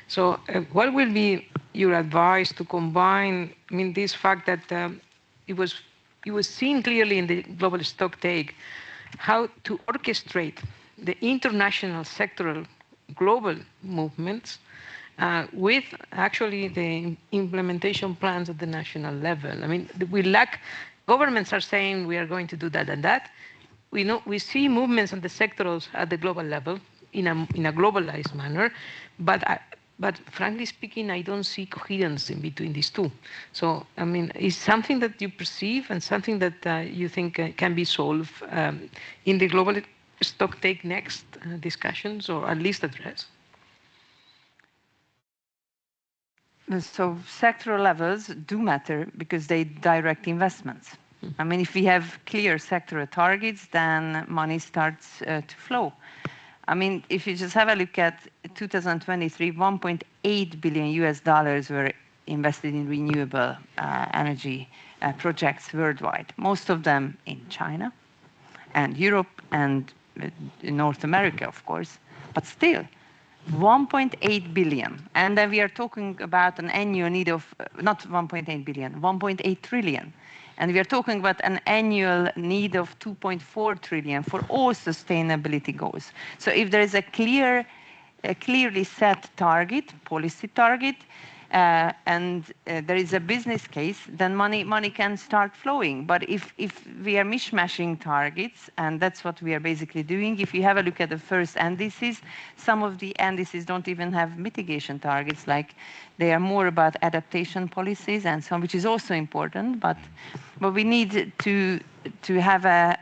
So what will be your advice to combine, this fact that it was seen clearly in the Global Stocktake, how to orchestrate the international sectoral global movements with actually the implementation plans at the national level. We lack, governments are saying we are going to do that and that. We see movements on the sectors at the global level in a globalized manner, but frankly speaking, I don't see coherence in between these two. So, is something that you perceive and something that you think can be solved in the Global Stocktake next discussions, or at least addressed? So sectoral levels do matter because they direct investments. If we have clear sectoral targets, then money starts to flow. If you just have a look at 2023, $1.8 billion were invested in renewable energy projects worldwide, most of them in China and Europe and in North America, of course, but still 1.8 billion. And then we are talking about an annual need of, not 1.8 billion, 1.8 trillion. And we are talking about an annual need of 2.4 trillion for all sustainability goals. So if there is a clearly set target, policy target, and there is a business case, then money can start flowing. But if we are mishmashing targets, and that's what we are basically doing, if you have a look at the first NDCs, some of the NDCs don't even have mitigation targets, like they are more about adaptation policies and so on, which is also important, but we need to have a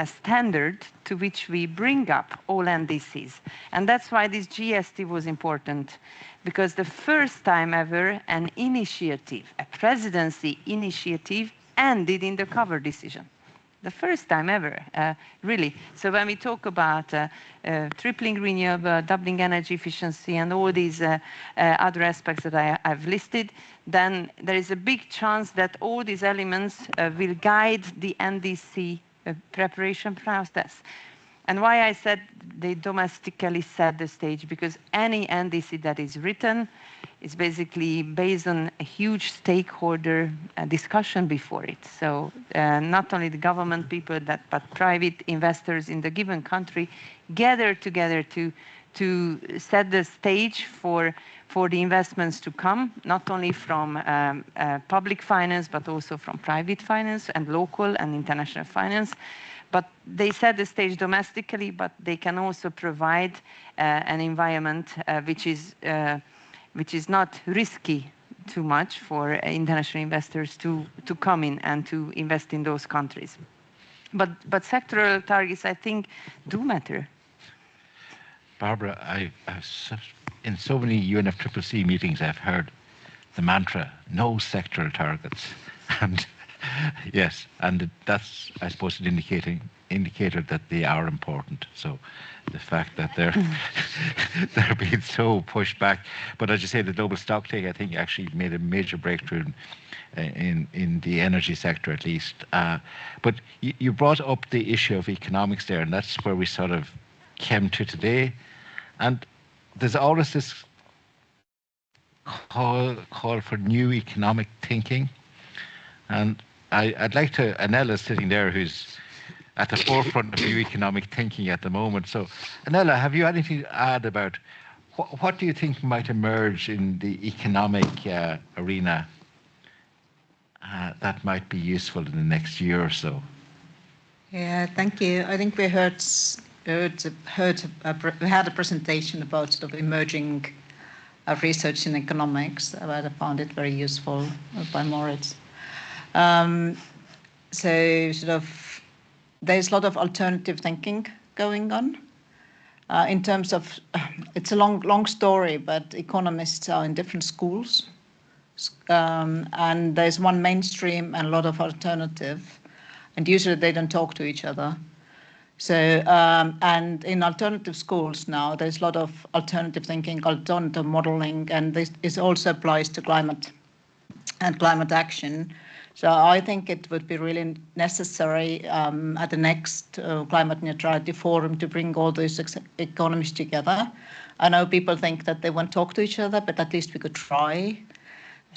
standard to which we bring up all NDCs. And that's why this GST was important, because the first time ever an initiative, a presidency initiative, ended in the cover decision. The first time ever, really. So when we talk about tripling renewable, doubling energy efficiency, and all these other aspects that I've listed, then there is a big chance that all these elements will guide the NDC preparation process. And why I said they domestically set the stage, because any NDC that is written is basically based on a huge stakeholder discussion before it. So not only the government people, but private investors in the given country gather together to set the stage for the investments to come, not only from public finance, but also from private finance and local and international finance. But they set the stage domestically, but they can also provide an environment which is not risky too much for international investors to come in and to invest in those countries. But sectoral targets, I think, do matter. Barbara, in so many UNFCCC meetings, I've heard the mantra, no sectoral targets. And yes, and that's, I suppose, an indicator that they are important. So the fact that they're being so pushed back. But as you say, the Global Stocktake, I think, actually made a major breakthrough in the energy sector, at least. But you brought up the issue of economics there, and that's where we sort of came to today. And there's always this call for new economic thinking. And I'd like to, Anella's sitting there, who's at the forefront of new economic thinking at the moment. So, Anella, have you anything to add about what do you think might emerge in the economic arena that might be useful in the next year or so? Yeah, thank you. I think we we had a presentation about sort of emerging research in economics. I found it very useful by Moritz. So sort of there's a lot of alternative thinking going on. In terms of, it's a long story, but economists are in different schools. And there's one mainstream and a lot of alternative. And usually they don't talk to each other. So, and in alternative schools now, there's a lot of alternative thinking, alternative modeling, and this also applies to climate and climate action. So I think it would be really necessary at the next Climate Neutrality Forum to bring all these economies together. I know people think that they won't talk to each other, but at least we could try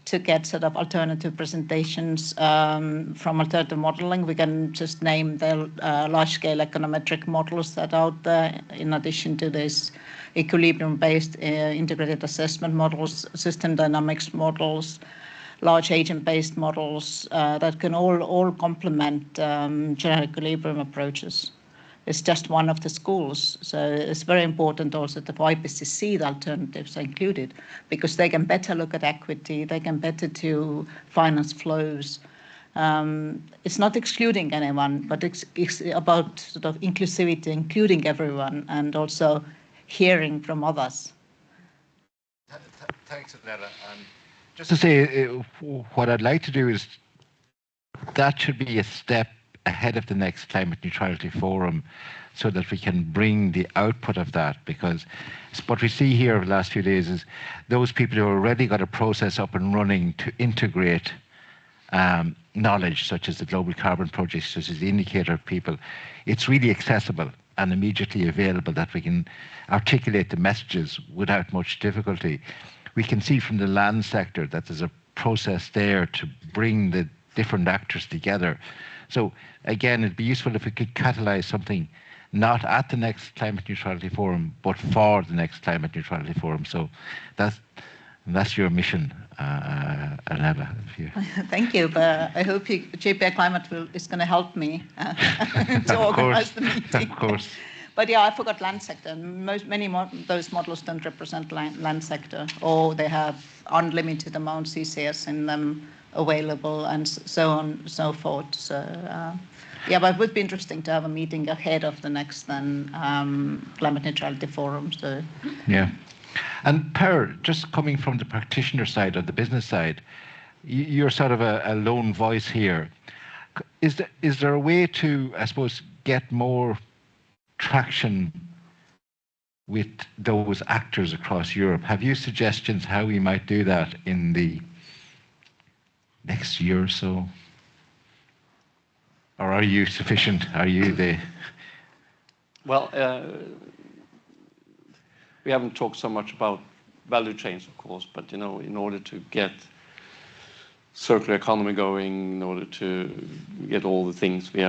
to get sort of alternative presentations from alternative modeling. We can just name the large-scale econometric models that are out there, in addition to this equilibrium-based integrated assessment models, system dynamics models, large agent-based models that can all complement general equilibrium approaches. It's just one of the schools. So it's very important also that the IPCC, the alternatives are included, because they can better look at equity, they can better do finance flows. It's not excluding anyone, but it's about sort of inclusivity, including everyone, and also hearing from others. Thanks, Anella. Just to say, what I'd like to do is that should be a step ahead of the next Climate Neutrality Forum, so that we can bring the output of that, because what we see here over the last few days is those people who already got a process up and running to integrate knowledge, such as the Global Carbon Project, such as the indicator people. It's really accessible. and immediately available, that we can articulate the messages without much difficulty. We can see from the land sector that there's a process there to bring the different actors together. So again, it'd be useful if we could catalyse something not at the next Climate Neutrality Forum, but for the next Climate Neutrality Forum. So that's your mission, Anela. Thank you, but I hope JPI Climate is going to help me to organize the meeting. Of course. But yeah, I forgot land sector. Many those models don't represent land sector, or they have unlimited amount CCS in them available, and so on and so forth. So yeah, but it would be interesting to have a meeting ahead of the next Climate Neutrality Forum. So yeah. And Per, just coming from the practitioner side or the business side, you're sort of a lone voice here. Is there a way to, I suppose, get more traction with those actors across Europe? Have you suggestions how we might do that in the next year or so? Or are you sufficient? Are you the... Well, we haven't talked so much about value chains, of course, but you know, in order to get circular economy going, in order to get all the things we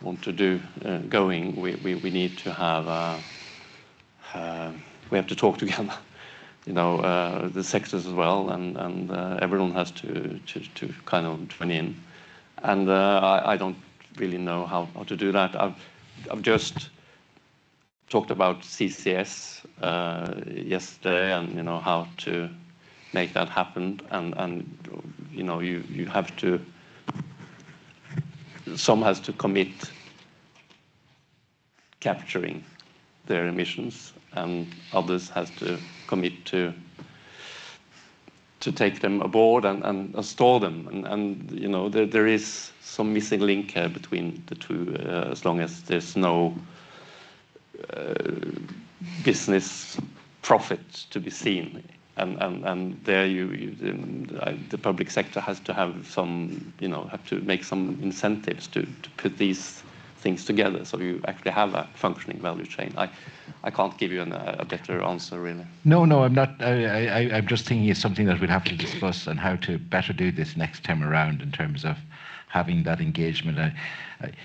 want to do going, we need to have we have to talk together. You know, the sectors as well, and everyone has to kind of join in. And I don't really know how to do that. I've just talked about CCS yesterday, and you know how to make that happen. And you know you have to. Some has to commit capturing their emissions, and others has to commit to take them aboard and store them. And you know there is some missing link here between the two, as long as there's no business profit to be seen, and there the public sector has to have some, you know, have to make some incentives to put these things together, so you actually have a functioning value chain. I can't give you a better answer, really. No, I'm not. I'm just thinking it's something that we'll have to discuss and how to better do this next time around in terms of having that engagement.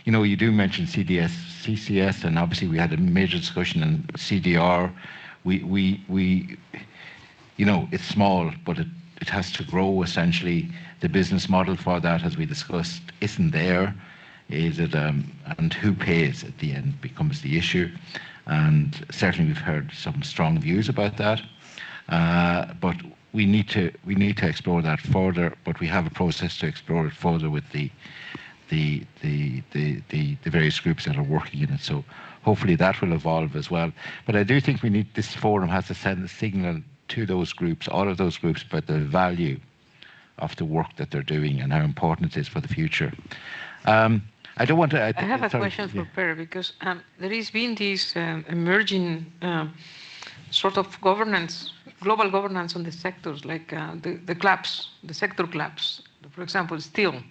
You know, you do mention CCS, and obviously we had a major discussion on CDR. We you know, it's small, but it has to grow. Essentially, the business model for that, as we discussed, isn't there. Is it, and who pays at the end becomes the issue. And certainly we've heard some strong views about that. But we need to explore that further. But we have a process to explore it further with the various groups that are working in it. So hopefully that will evolve as well. But I do think this forum has to send a signal to those groups, all of those groups, about the value of the work that they're doing and how important it is for the future. I don't want to... I have a question for Per, because there has been this emerging sort of governance, global governance on the sectors, like the clubs, the sector clubs, for example, steel.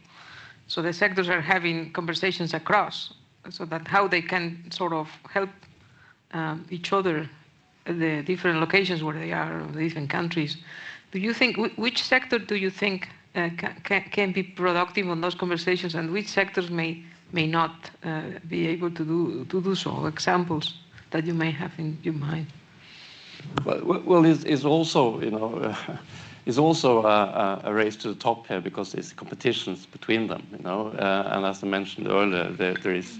So the sectors are having conversations across, so that how they can sort of help each other at the different locations where they are, the different countries. Do you think, which sector do you think can be productive on those conversations, and which sectors may not be able to do so? Examples that you may have in your mind. Well, it's also, you know, it's also a race to the top here, because it's competitions between them, you know. And as I mentioned earlier, there is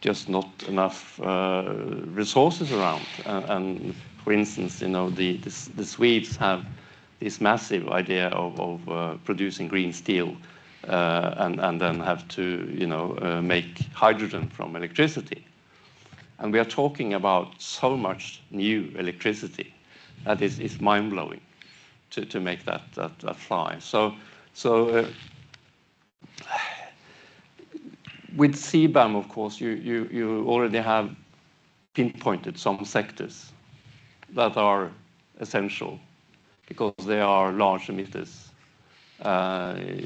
just not enough resources around. And for instance, you know, the Swedes have this massive idea of producing green steel, and then have to, you know, make hydrogen from electricity. And we are talking about so much new electricity that is mind-blowing to make that fly. So with CBAM, of course, you already have pinpointed some sectors that are essential, because they are large emitters.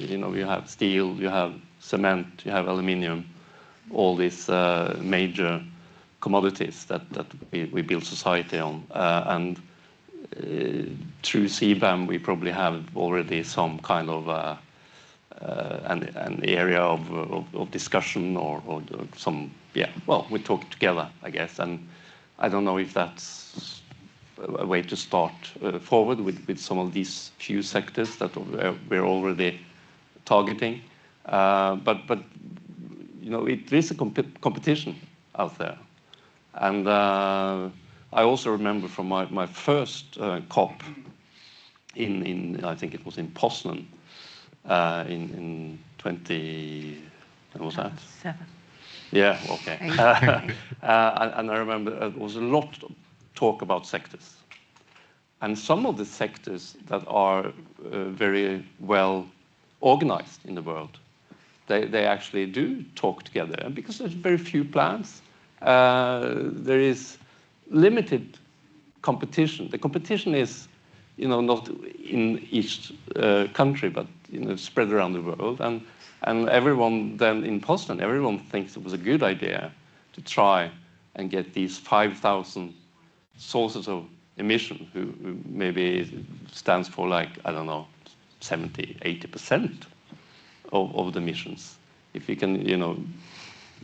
You know, you have steel, you have cement, you have aluminium, all these major commodities that we build society on. And through CBAM, we probably have already some kind of an area of discussion or some, well, we talk together, I guess. And I don't know if that's a way to start forward with some of these few sectors that we're already targeting. But you know, it is a competition out there. And I also remember from my first COP in I think it was in Poznan in 20, when was that? 7. Yeah, okay. And I remember there was a lot of talk about sectors. And some of the sectors that are very well organized in the world, they actually do talk together. And because there's very few plans, there is limited competition. The competition is, you know, not in each country, but, you know, spread around the world. And everyone then in Poznan, everyone thinks it was a good idea to try and get these 5,000 sources of emission, who maybe stands for, like, I don't know, 70, 80% of the emissions. If you can, you know,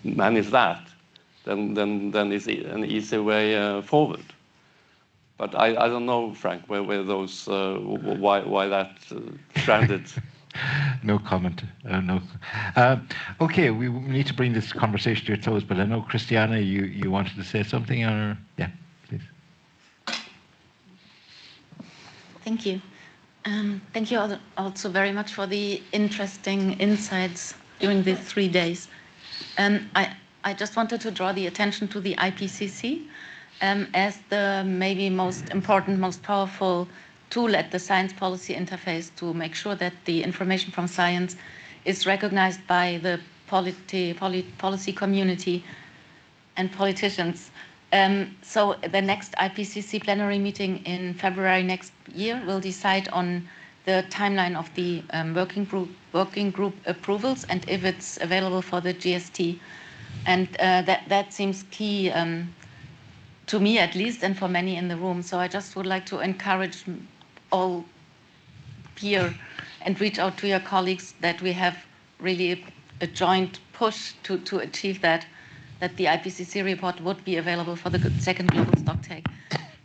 manage that, then it's an easy way forward. But I don't know, Frank, where those why that stranded. No comment. No. Okay, we need to bring this conversation to a close. But I know, Christiana, you wanted to say something, or yeah, please. Thank you. Thank you also very much for the interesting insights during the 3 days. I just wanted to draw the attention to the IPCC as the maybe most important, most powerful tool at the science policy interface to make sure that the information from science is recognized by the policy community and politicians. So the next IPCC plenary meeting in February next year will decide on the timeline of the working group approvals and if it's available for the GST. And that seems key to me, at least, and for many in the room. So I just would like to encourage all here and reach out to your colleagues that we have really a joint push to achieve that the IPCC report would be available for the second Global Stocktake.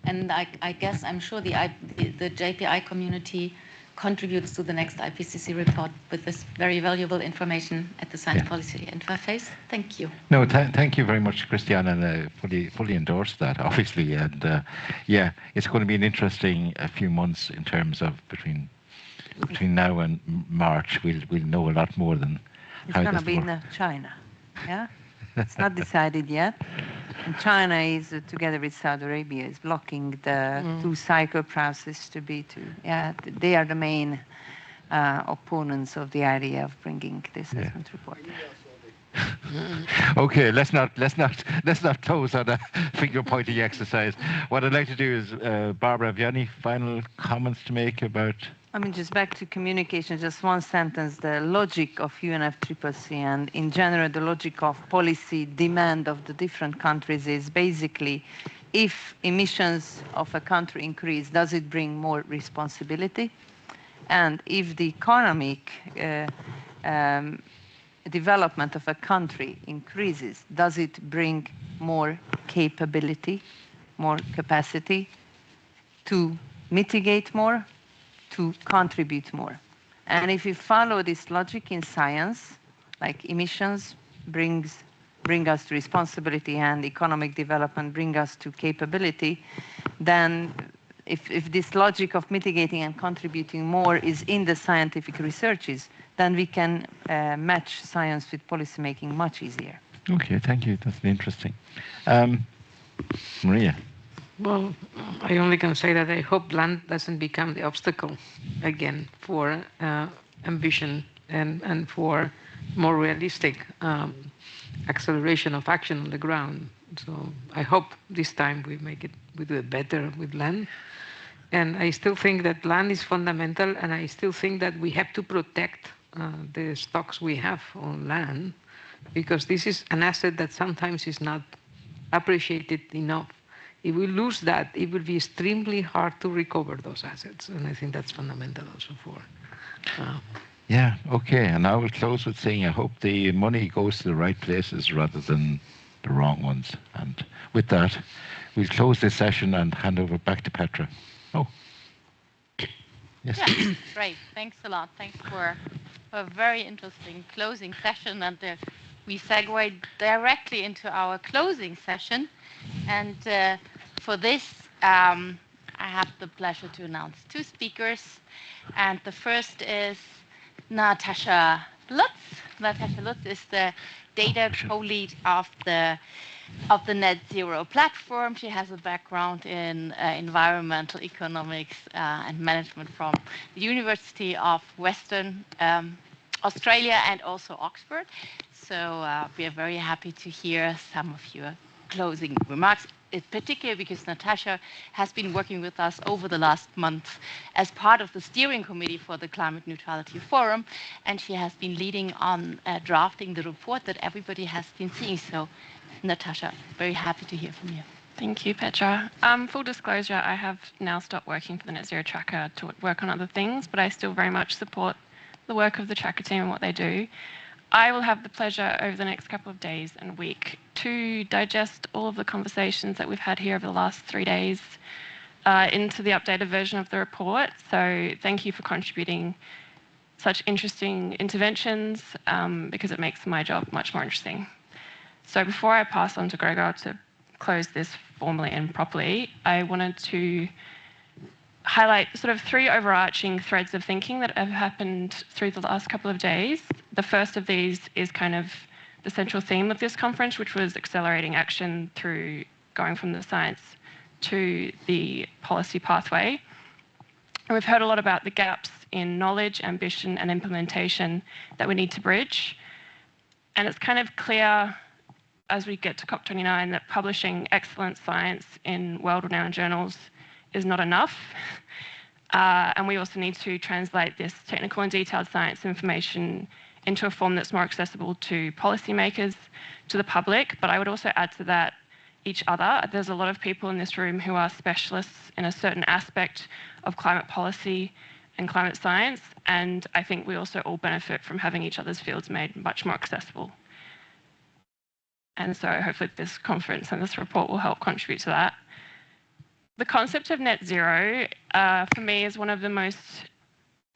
And I guess, I'm sure the JPI community contributes to the next IPCC report with this very valuable information at the science policy interface. Thank you. No, thank you very much, Christiana, and fully endorse that, obviously. And yeah, it's going to be an interesting few months in terms of between now and March. We'll know a lot more than it's going to be in China. Yeah, it's not decided yet. And China is, together with Saudi Arabia, is blocking the two-cycle process to be two. Yeah, they are the main opponents of the idea of bringing the assessment report. Okay, let's not close on a finger-pointing exercise. What I'd like to do is, Barbara, have you any final comments to make about? I mean, just back to communication, just one sentence. The logic of UNFCCC and, in general, the logic of policy demand of the different countries is basically, if emissions of a country increase, does it bring more responsibility? And if the economic development of a country increases, does it bring more capability, more capacity to mitigate more, to contribute more? And if you follow this logic in science, like emissions bring us to responsibility and economic development bring us to capability, then if this logic of mitigating and contributing more is in the scientific researches, then we can match science with policymaking much easier. Okay, thank you. That's interesting. Maria. Well, I only can say that I hope land doesn't become the obstacle again for ambition and for more realistic acceleration of action on the ground. So I hope this time we do it better with land. And I still think that land is fundamental, and I still think that we have to protect the stocks we have on land, because this is an asset that sometimes is not appreciated enough. If we lose that, it will be extremely hard to recover those assets. And I think that's fundamental also for... Yeah, okay. And I will close with saying I hope the money goes to the right places rather than the wrong ones. And with that, we'll close this session and hand over back to Petra. Oh. Yes. Yeah, great. Thanks a lot. Thanks for a very interesting closing session. And we segue directly into our closing session. And for this, I have the pleasure to announce two speakers. And the first is Natasha Lutz. Natasha Lutz is the data co-lead of the Net Zero platform. She has a background in environmental economics and management from the University of Western Australia and also Oxford. So we are very happy to hear some of your closing remarks, in particular because Natasha has been working with us over the last month as part of the steering committee for the Climate Neutrality Forum, and she has been leading on drafting the report that everybody has been seeing. So, Natasha, very happy to hear from you. Thank you, Petra. Full disclosure, I have now stopped working for the Net Zero Tracker to work on other things, but I still very much support the work of the Tracker team and what they do. I will have the pleasure over the next couple of days and week to digest all of the conversations that we've had here over the last 3 days into the updated version of the report. So thank you for contributing such interesting interventions because it makes my job much more interesting. So before I pass on to Gregor to close this formally and properly, I wanted to highlight sort of 3 overarching threads of thinking that have happened through the last couple of days. The first of these is kind of the central theme of this conference, which was accelerating action through going from the science to the policy pathway. And we've heard a lot about the gaps in knowledge, ambition, and implementation that we need to bridge. And it's kind of clear as we get to COP29 that publishing excellent science in world-renowned journals is not enough. And we also need to translate this technical and detailed science information into a form that's more accessible to policymakers, to the public. But I would also add to that each other. There's a lot of people in this room who are specialists in a certain aspect of climate policy and climate science. And I think we also all benefit from having each other's fields made much more accessible. And so hopefully this conference and this report will help contribute to that. The concept of net zero, for me, is one of the most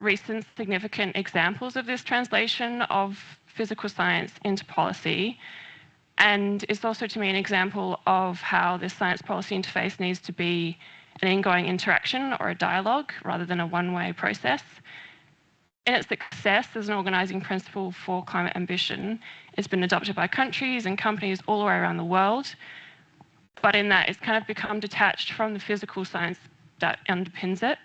recent significant examples of this translation of physical science into policy. And it's also, to me, an example of how this science policy interface needs to be an ongoing interaction or a dialogue rather than a one-way process. In its success as an organising principle for climate ambition, it's been adopted by countries and companies all the way around the world. But in that, it's kind of become detached from the physical science that underpins it,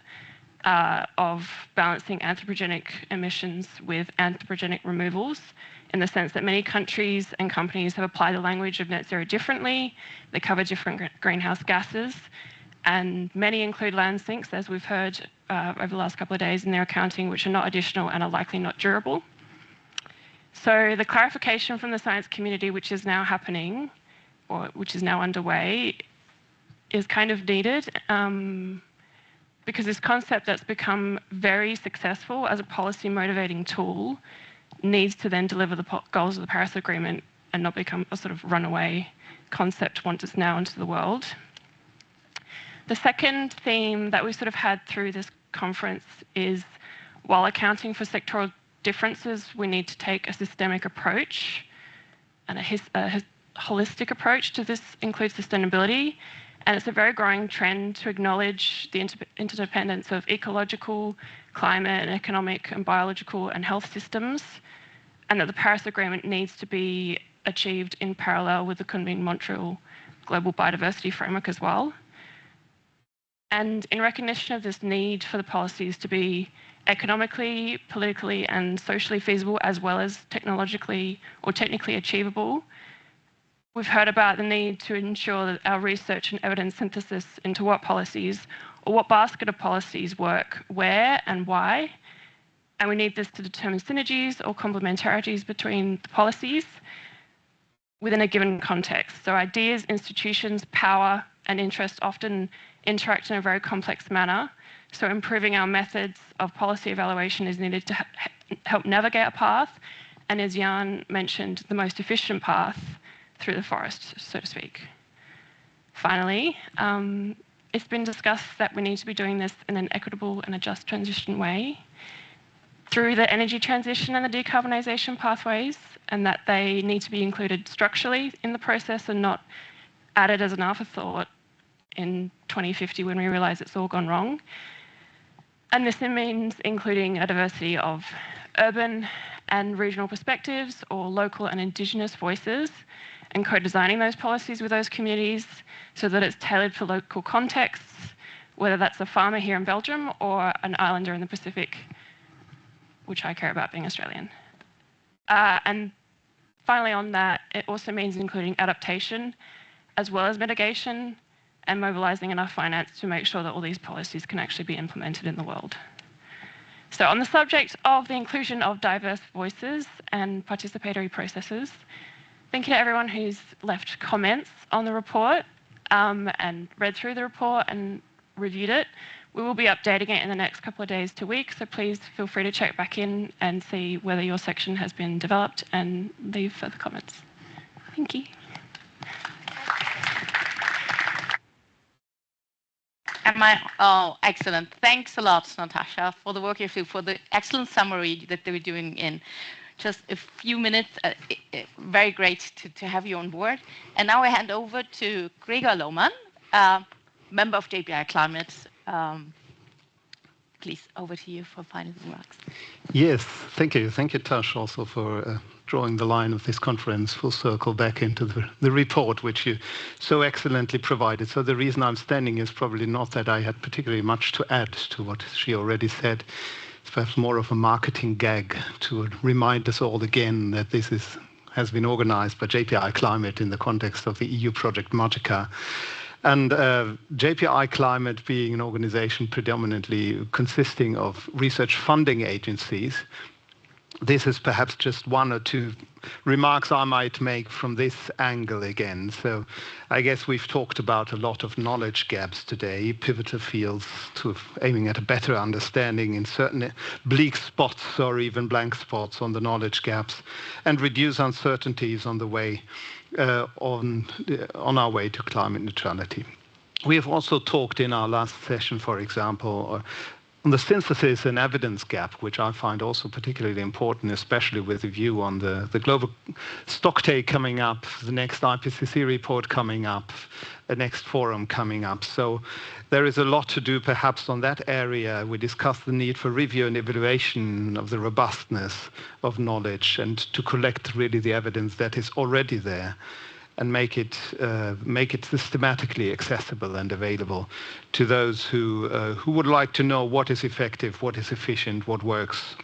of balancing anthropogenic emissions with anthropogenic removals, in the sense that many countries and companies have applied the language of net zero differently. They cover different greenhouse gases, and many include land sinks, as we've heard over the last couple of days in their accounting, which are not additional and are likely not durable. So the clarification from the science community, which is now happening, or which is now underway, is kind of needed because this concept that's become very successful as a policy motivating tool needs to then deliver the goals of the Paris Agreement and not become a sort of runaway concept once it's now into the world. The second theme that we sort of had through this conference is, while accounting for sectoral differences, we need to take a systemic approach, and a holistic approach to this includes sustainability. And it's a very growing trend to acknowledge the interdependence of ecological, climate, and economic, and biological and health systems, and that the Paris Agreement needs to be achieved in parallel with the Kunming-Montreal Global Biodiversity Framework as well. And in recognition of this need for the policies to be economically, politically, and socially feasible, as well as technologically or technically achievable, we've heard about the need to ensure that our research and evidence synthesis into what policies or what basket of policies work where and why. And we need this to determine synergies or complementarities between the policies. within a given context. So ideas, institutions, power, and interest often interact in a very complex manner. So improving our methods of policy evaluation is needed to help navigate a path, and as Jan mentioned, the most efficient path through the forest, so to speak. Finally, it's been discussed that we need to be doing this in an equitable and a just transition way through the energy transition and the decarbonisation pathways, and that they need to be included structurally in the process and not added as an afterthought in 2050 when we realise it's all gone wrong. And this means including a diversity of urban and regional perspectives or local and Indigenous voices, and co-designing those policies with those communities so that it's tailored for local contexts, whether that's a farmer here in Belgium or an islander in the Pacific, which I care about being Australian. And finally on that, it also means including adaptation as well as mitigation and mobilising enough finance to make sure that all these policies can actually be implemented in the world. So on the subject of the inclusion of diverse voices and participatory processes, thank you to everyone who's left comments on the report and read through the report and reviewed it. We will be updating it in the next couple of days to weeks, so please feel free to check back in and see whether your section has been developed and leave further comments. Thank you. Oh, excellent. Thanks a lot, Natasha, for the work you do, for the excellent summary that they were doing in just a few minutes. Very great to have you on board. And now I hand over to Gregor Laumann, member of JPI Climate. Please, over to you for final remarks. Yes, thank you. Thank you, Tash, also for drawing the line of this conference full circle back into the report, which you so excellently provided. So the reason I'm standing is probably not that I had particularly much to add to what she already said. It's perhaps more of a marketing gag to remind us all again that this has been organized by JPI Climate in the context of the EU project Magica. And JPI Climate being an organization predominantly consisting of research funding agencies, this is perhaps just one or two remarks I might make from this angle again. So I guess we've talked about a lot of knowledge gaps today, pivotal fields to aiming at a better understanding in certain bleak spots or even blank spots on the knowledge gaps, and reduce uncertainties on the way on our way to climate neutrality. We have also talked in our last session, for example, on the synthesis and evidence gap, which I find also particularly important, especially with a view on the Global Stocktake coming up, the next IPCC report coming up, the next forum coming up. So there is a lot to do perhaps on that area. We discussed the need for review and evaluation of the robustness of knowledge and to collect really the evidence that is already there and make it systematically accessible and available to those who would like to know what is effective, what is efficient, what works,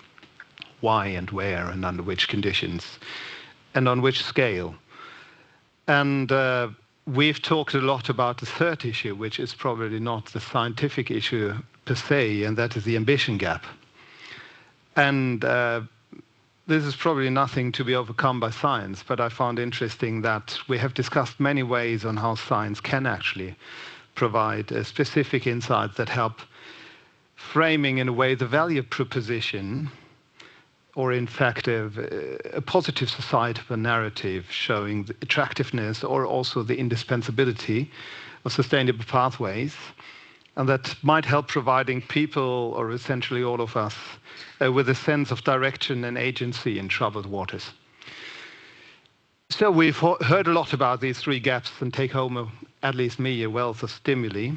why and where and under which conditions, and on which scale. And we've talked a lot about the third issue, which is probably not the scientific issue per se, and that is the ambition gap. And this is probably nothing to be overcome by science, but I found interesting that we have discussed many ways on how science can actually provide specific insights that help framing in a way the value proposition, or in fact a positive societal narrative showing the attractiveness or also the indispensability of sustainable pathways, and that might help providing people, or essentially all of us, with a sense of direction and agency in troubled waters. So we've heard a lot about these three gaps and take home, at least me, a wealth of stimuli,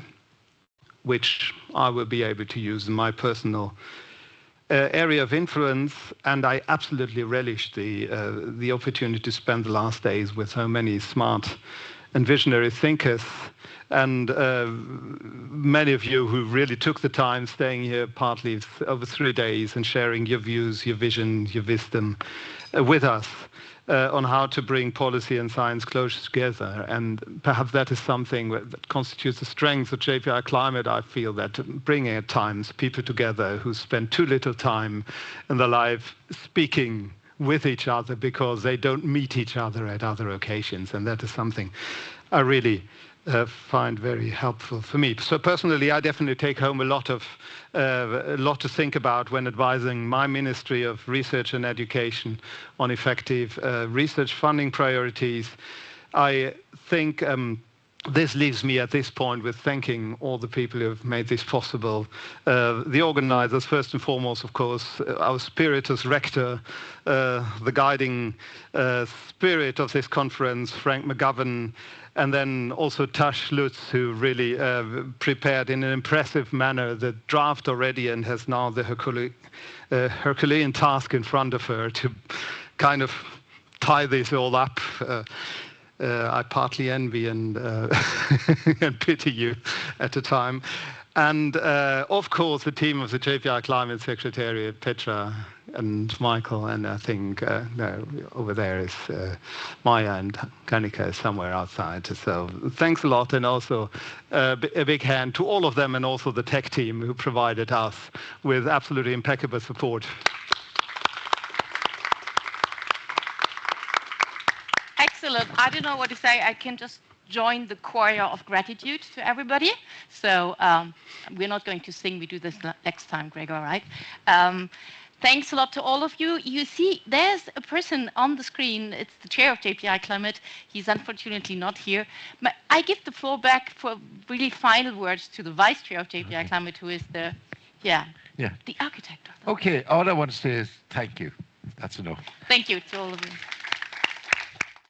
which I will be able to use in my personal area of influence. And I absolutely relish the opportunity to spend the last days with so many smart and visionary thinkers, and many of you who really took the time staying here partly over 3 days and sharing your views, your vision, your wisdom with us on how to bring policy and science closer together. And perhaps that is something that constitutes the strength of JPI Climate. I feel that bringing at times people together who spend too little time in their life speaking with each other because they don't meet each other at other occasions. And that is something I really find very helpful for me. So personally, I definitely take home a lot to think about when advising my Ministry of Research and Education on effective research funding priorities. I think this leaves me at this point with thanking all the people who have made this possible. The organizers, first and foremost, of course, our spiritus rector, the guiding spirit of this conference, Frank McGovern, and then also Natasha Lutz, who really prepared in an impressive manner the draft already and has now the Herculean task in front of her to kind of tie this all up. I partly envy and, and pity you at the time. And of course, the team of the JPI Climate Secretariat, Petra and Michael, and I think no, over there is Maria and Kanika somewhere outside. So thanks a lot, and also a big hand to all of them, and also the tech team who provided us with absolutely impeccable support. Excellent. I don't know what to say. I can just join the choir of gratitude to everybody. So we're not going to sing. We do this next time, Gregor, right? Thanks a lot to all of you. You see, there's a person on the screen. It's the chair of JPI Climate. He's unfortunately not here. But I give the floor back for really final words to the vice chair of JPI Climate, who is the architect of that. Okay, all I want to say is thank you. That's enough. Thank you to all of you.